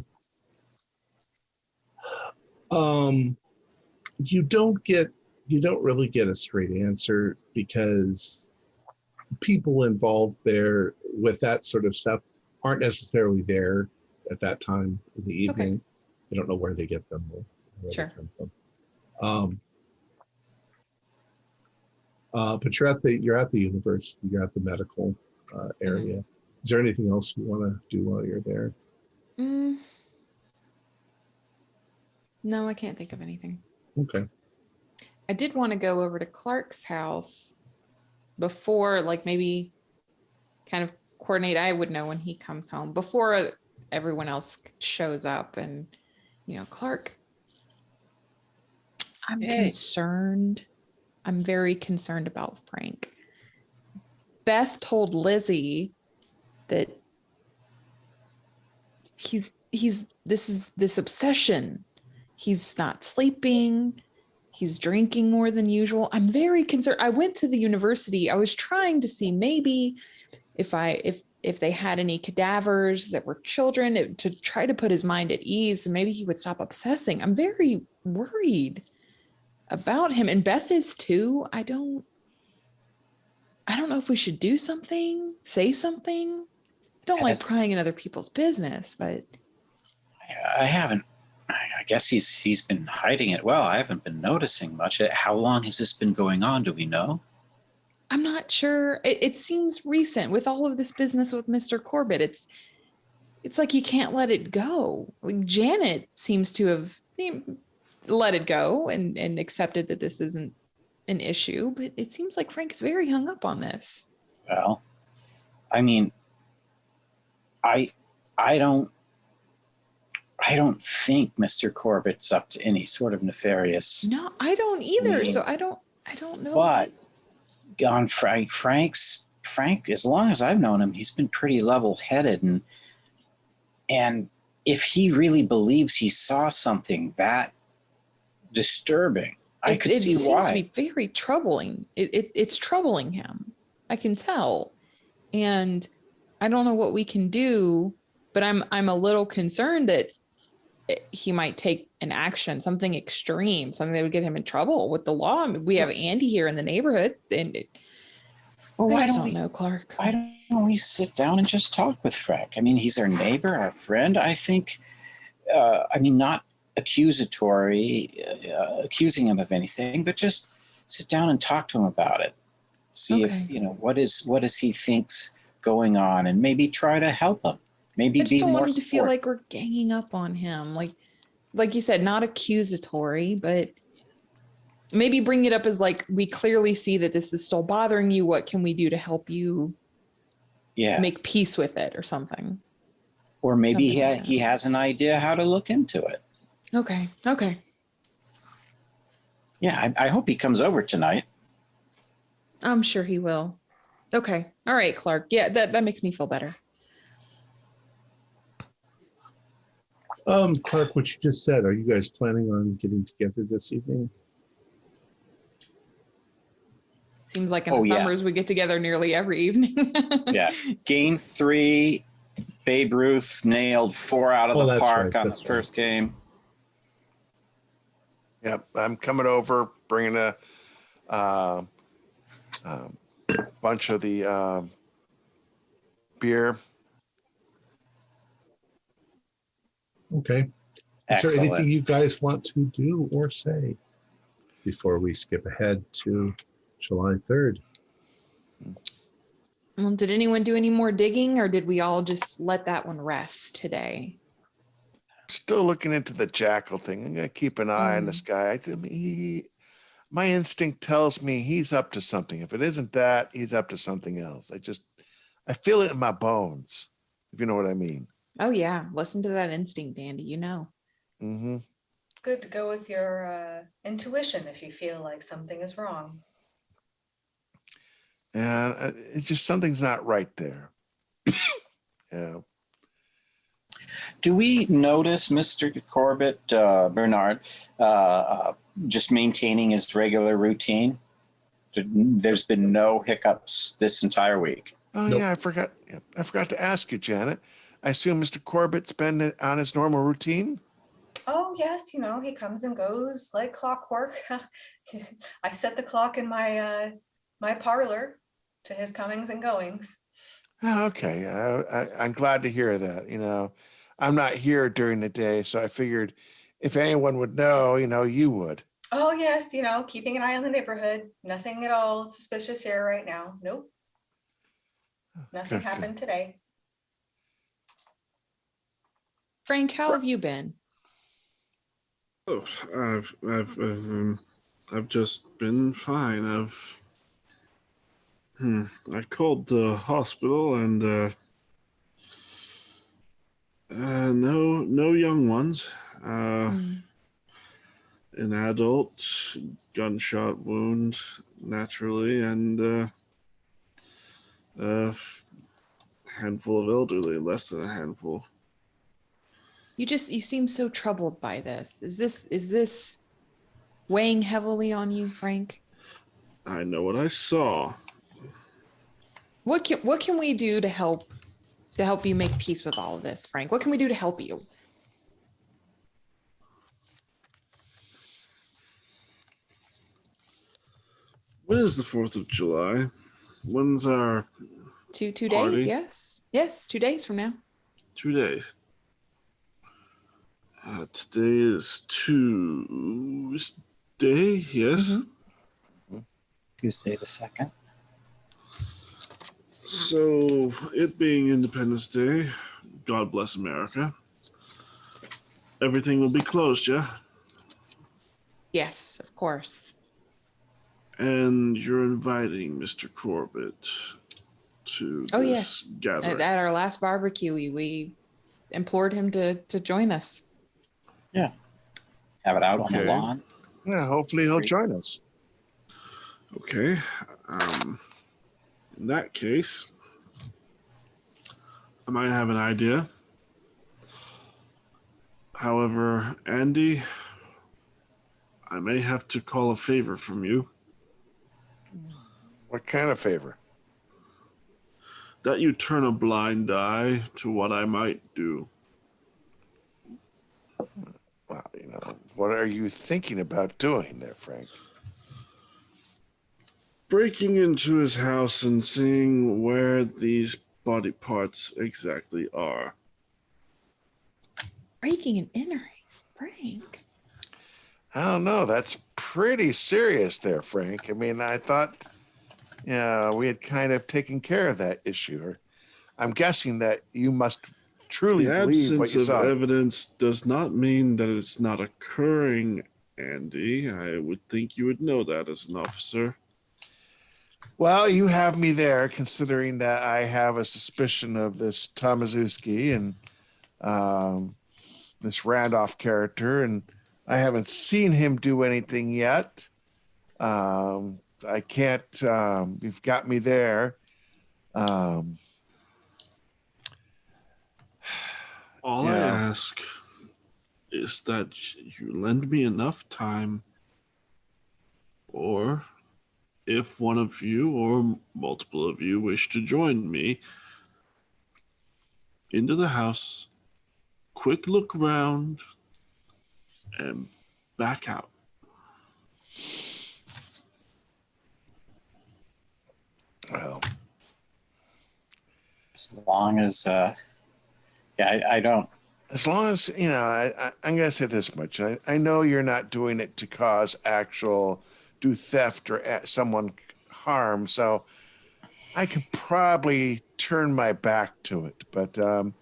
You don't really get a straight answer because people involved there with that sort of stuff aren't necessarily there at that time in the evening. Okay. I don't know where they get them or where sure. they come from. But you're at the university, you're at the medical area. Mm-hmm. Is there anything else you want to do while you're there? No, I can't think of anything. Okay. I did want to go over to Clark's house before, maybe kind of coordinate. I would know when he comes home before everyone else shows up. And, Clark, I'm concerned. I'm very concerned about Frank. Beth told Lizzie that he's this obsession. He's not sleeping. He's drinking more than usual. I'm very concerned. I went to the university. I was trying to see maybe if they had any cadavers that were children to try to put his mind at ease, and maybe he would stop obsessing. I'm very worried about him, and Beth is too. I don't know if we should do something, say something. I don't like prying in other people's business, but I haven't. I guess he's been hiding it well. I haven't been noticing much. How long has this been going on? Do we know? I'm not sure. It seems recent with all of this business with Mr. Corbitt. It's like you can't let it go. Like Janet seems to have let it go and accepted that this isn't an issue, but it seems like Frank's very hung up on this. Well, I mean, I don't think Mr. Corbitt's up to any sort of nefarious. No, I don't either. Means. So I don't know. But on Frank, as long as I've known him, he's been pretty level-headed, and if he really believes he saw something that disturbing, I could see why. It seems to be very troubling. It's troubling him. I can tell, and I don't know what we can do. But I'm a little concerned that he might take an action, something extreme, something that would get him in trouble with the law. I mean, we have Andy here in the neighborhood, and why don't we know, Clark? Why don't we sit down and just talk with Frank? I mean, he's our neighbor, our friend. I think. Not accusing him of anything, but just sit down and talk to him about it. See if what does he think's going on, and maybe try to help him. Maybe I just don't want him to feel like we're ganging up on him. Like you said, not accusatory, but maybe bring it up as like, we clearly see that this is still bothering you. What can we do to help you make peace with it or something? Or maybe he has an idea how to look into it. Okay. Yeah, I hope he comes over tonight. I'm sure he will. Okay. All right, Clark. Yeah, that makes me feel better. Clark, what you just said, are you guys planning on getting together this evening? Seems like in the summers we get together nearly every evening. Yeah. Game 3, Babe Ruth nailed 4 out of the park on the first game. Yep, I'm coming over, bringing a bunch of the beer. Okay. Is there anything you guys want to do or say before we skip ahead to July 3rd? Well, did anyone do any more digging, or did we all just let that one rest today? Still looking into the jackal thing. I'm going to keep an eye on this guy. My instinct tells me he's up to something. If it isn't that, he's up to something else. I feel it in my bones, if you know what I mean. Oh, yeah. Listen to that instinct, Andy. You know. Mm-hmm. Good to go with your intuition if you feel like something is wrong. And it's just something's not right there. Yeah. Do we notice Mr. Corbitt, Bernard, just maintaining his regular routine? There's been no hiccups this entire week. Oh, nope. Yeah, I forgot to ask you, Janet. I assume Mr. Corbitt's been on his normal routine? Oh, yes. He comes and goes like clockwork. I set the clock in my my parlor to his comings and goings. Oh, okay. I'm glad to hear that. I'm not here during the day, so I figured if anyone would know, you would. Oh, yes. Keeping an eye on the neighborhood. Nothing at all suspicious here right now. Nope. Nothing happened today. Frank, how have you been? Oh, I've just been fine. I called the hospital and no young ones. An adult gunshot wound naturally, and a handful of elderly, less than a handful. You seem so troubled by this. Is this weighing heavily on you, Frank? I know what I saw. What can we do to help you make peace with all of this, Frank? What can we do to help you? When is the 4th of July? When's our two party? days? Yes, 2 days from now. 2 days. Today is Tuesday, yes? Mm-hmm. Tuesday the 2nd. So, it being Independence Day, God bless America, everything will be closed, yeah? Yes, of course. And you're inviting Mr. Corbitt to this gathering. At our last barbecue, we implored him to join us. Yeah. Have it out on the lawn. Yeah, hopefully he'll join us. Okay. In that case, I might have an idea. However, Andy, I may have to call a favor from you. What kind of favor? That you turn a blind eye to what I might do. Well, what are you thinking about doing there, Frank? Breaking into his house and seeing where these body parts exactly are. Breaking and entering, Frank. I don't know. That's pretty serious there, Frank. I mean, I thought we had kind of taken care of that issue. I'm guessing that you must truly believe what you The saw. absence of evidence does not mean that it's not occurring, Andy. I would think you would know that as an officer. Well, you have me there, considering that I have a suspicion of this Tomaszewski and this Randolph character, and I haven't seen him do anything yet. I can't. You've got me there. All I ask is that you lend me enough time, or if one of you or multiple of you wish to join me, into the house, quick look around, and back out. Well, As long as, I don't. as long as, I'm going to say this much. I know you're not doing it to cause do theft or someone harm, so I could probably turn my back to it. But it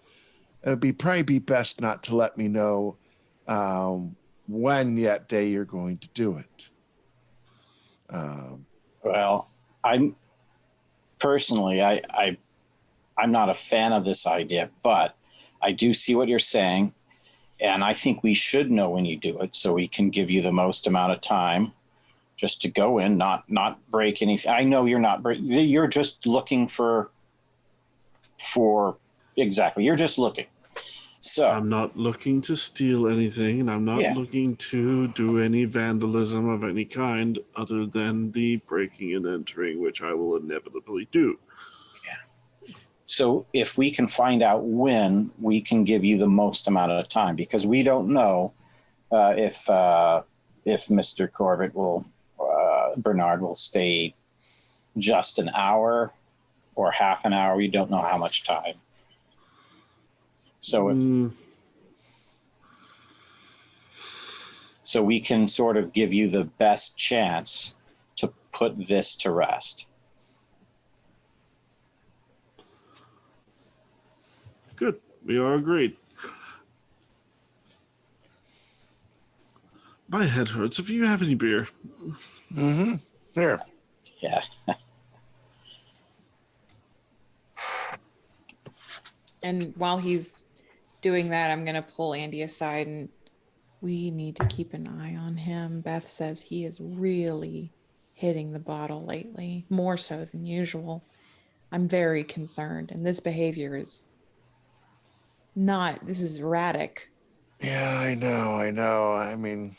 would probably be best not to let me know when yet day you're going to do it. Well, I'm personally, I'm not a fan of this idea, but I do see what you're saying, and I think we should know when you do it so we can give you the most amount of time just to go in, not break anything. I know you're just looking for exactly. You're just looking. So I'm not looking to steal anything, and I'm not looking to do any vandalism of any kind other than the breaking and entering, which I will inevitably do. Yeah. So if we can find out when, we can give you the most amount of time, because we don't know if Mr. Corbitt Bernard will stay just an hour or half an hour. We don't know how much time. So so we can sort of give you the best chance to put this to rest. Good. We are agreed. My head hurts. If you have any beer. Mm-hmm. There. Yeah. And while he's doing that, I'm going to pull Andy aside, and we need to keep an eye on him. Beth says he is really hitting the bottle lately, more so than usual. I'm very concerned, and this behavior is this is erratic. Yeah, I know. I mean,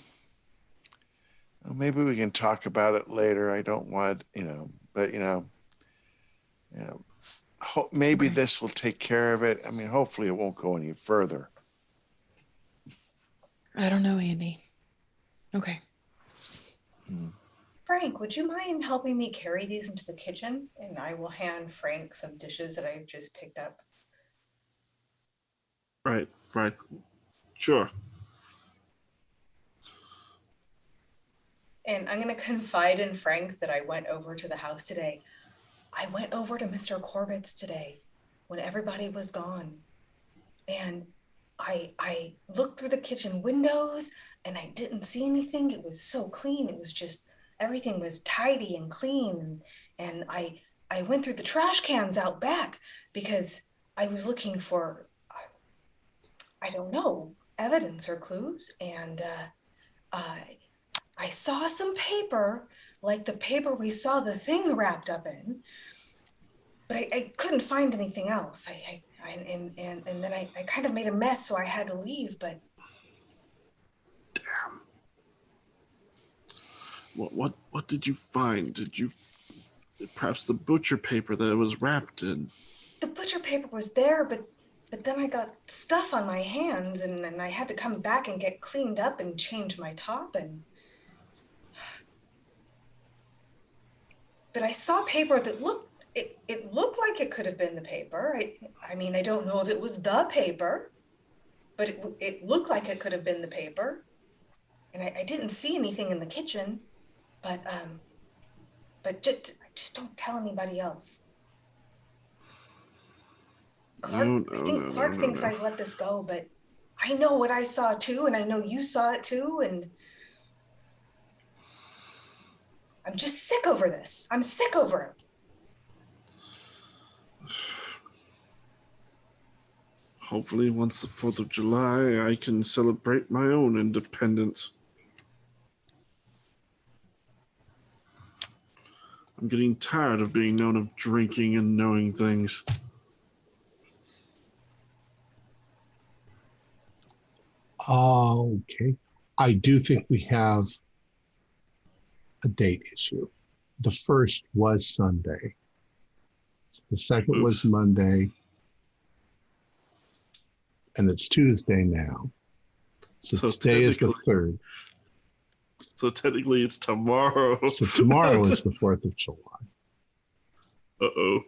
maybe we can talk about it later. I don't want, but maybe Okay. this will take care of it. I mean, hopefully it won't go any further. I don't know, Andy. Okay. Frank, would you mind helping me carry these into the kitchen? And I will hand Frank some dishes that I've just picked up. Right. Sure. And I'm going to confide in Frank that I went over to the house today. I went over to Mr. Corbitt's today when everybody was gone. And I looked through the kitchen windows and I didn't see anything. It was so clean. It was just, everything was tidy and clean. And I went through the trash cans out back because I was looking for, I don't know, evidence or clues. And I saw some paper, like the paper we saw the thing wrapped up in, but I couldn't find anything else. And then I kind of made a mess, so I had to leave, but. Damn. What did you find? Did you perhaps the butcher paper that it was wrapped in? The butcher paper was there, but then I got stuff on my hands and I had to come back and get cleaned up and change my top but I saw paper that looked like it could have been the paper. I mean, I don't know if it was the paper, but it looked like it could have been the paper. And I didn't see anything in the kitchen, but just don't tell anybody else. Clark thinks I've let this go, but I know what I saw too, and I know you saw it too, and I'm just sick over this. I'm sick over it. Hopefully, once the 4th of July, I can celebrate my own independence. I'm getting tired of being known of drinking and knowing things. Okay. I do think we have a date issue. The first was Sunday. The second was Monday. And it's Tuesday now. So today is the 3rd. So technically it's tomorrow. So tomorrow is the 4th of July. Uh-oh.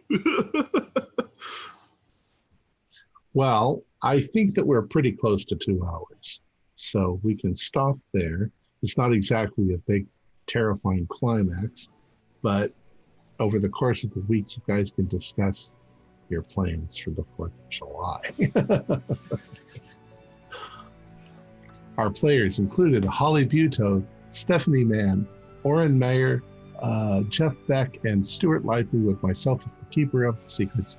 Well, I think that we're pretty close to 2 hours. So we can stop there. It's not exactly a big, terrifying climax, but over the course of the week, you guys can discuss your plans for the 4th of July. Our players included Holly Buteau, Stephanie Mann, Oren Mayer, Jeff Beck, and Stuart Lively, with myself as the keeper of the secrets.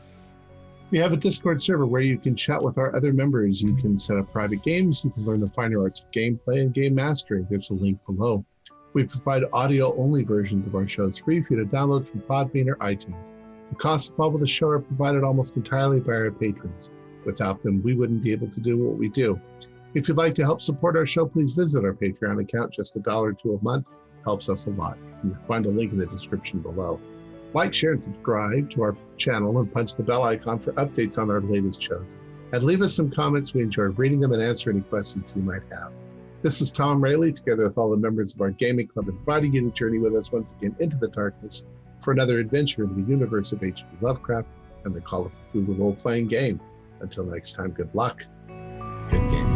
We have a Discord server where you can chat with our other members. You can set up private games. You can learn the finer arts of gameplay and game mastering. There's a link below. We provide audio-only versions of our shows free for you to download from Podbean or iTunes. The costs involved with the show are provided almost entirely by our patrons. Without them, we wouldn't be able to do what we do. If you'd like to help support our show, please visit our Patreon account. Just $1 or $2 a month helps us a lot. You can find a link in the description below. Like, share, and subscribe to our channel and punch the bell icon for updates on our latest shows. And leave us some comments. We enjoy reading them and answer any questions you might have. This is Tom Rayleigh, together with all the members of our gaming club, inviting you to journey with us once again into the darkness for another adventure in the universe of H.P. Lovecraft and the Call of Cthulhu role-playing game. Until next time, good luck, good game.